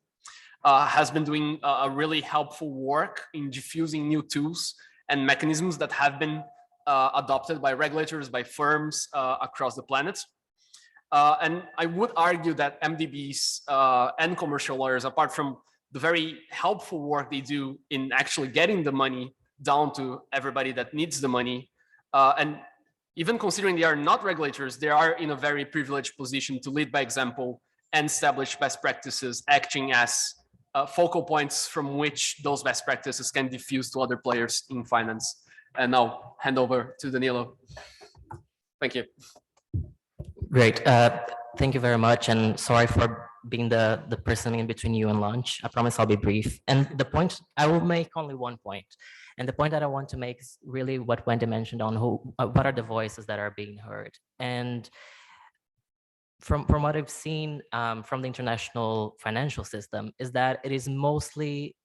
Has been doing a really helpful work in diffusing new tools and mechanisms that have been adopted by regulators, by firms across the planet. And I would argue that MDBs and commercial lawyers, apart from the very helpful work they do in actually getting the money down to everybody that needs the money, and even considering they are not regulators, they are in a very privileged position to lead by example and establish best practices, acting as focal points from which those best practices can diffuse to other players in finance. And now hand over to Danilo. Thank you. Great. Thank you very much. And sorry for being the person in between you and lunch. I promise I'll be brief. And the point, I will make only one point. And the point that I want to make is really what Wendy mentioned on what are the voices that are being heard. And from what I've seen from the international financial system is that it is mostly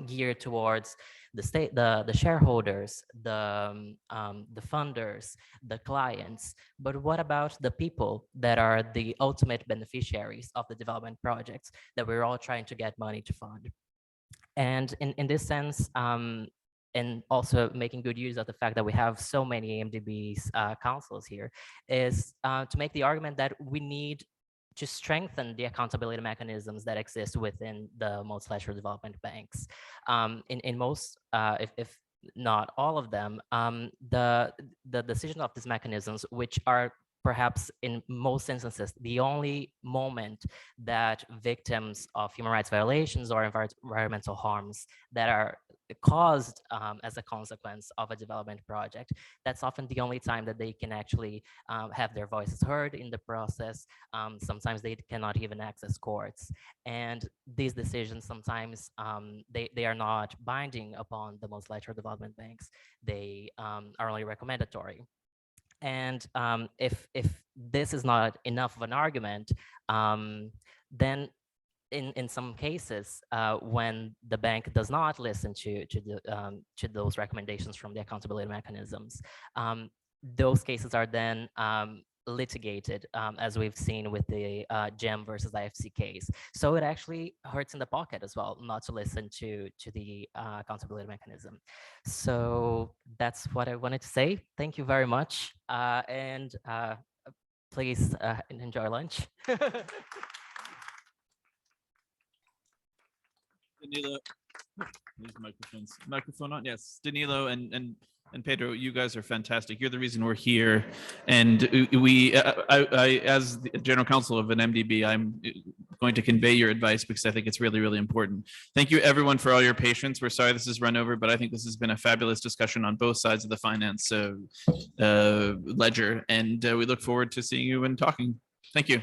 geared towards the state, the shareholders, the funders, the clients. But what about the people that are the ultimate beneficiaries of the development projects that we're all trying to get money to fund? And in this sense, and also making good use of the fact that we have so many MDBs councils here, is to make the argument that we need to strengthen the accountability mechanisms that exist within the multilateral development banks. In most, if not all of them, the decision of these mechanisms, which are perhaps in most instances the only moment that victims of human rights violations or environmental harms that are caused as a consequence of a development project, that's often the only time that they can actually have their voices heard in the process. Sometimes they cannot even access courts. And these decisions sometimes, they are not binding upon the multilateral development banks. They are only recommendatory. And if this is not enough of an argument, then in some cases, when the bank does not listen to those recommendations from the accountability mechanisms, those cases are then litigated, as we've seen with the GEM versus IFC case. So it actually hurts in the pocket as well not to listen to the accountability mechanism. So that's what I wanted to say. Thank you very much, and please enjoy lunch. Danilo, these microphones. Microphone on? Yes, Danilo and Pedro, you guys are fantastic. You're the reason we're here. And I, as the general counsel of an MDB, I'm going to convey your advice because I think it's really, really important. Thank you everyone for all your patience. We're sorry this has run over, but I think this has been a fabulous discussion on both sides of the finance ledger. And we look forward to seeing you and talking. Thank you.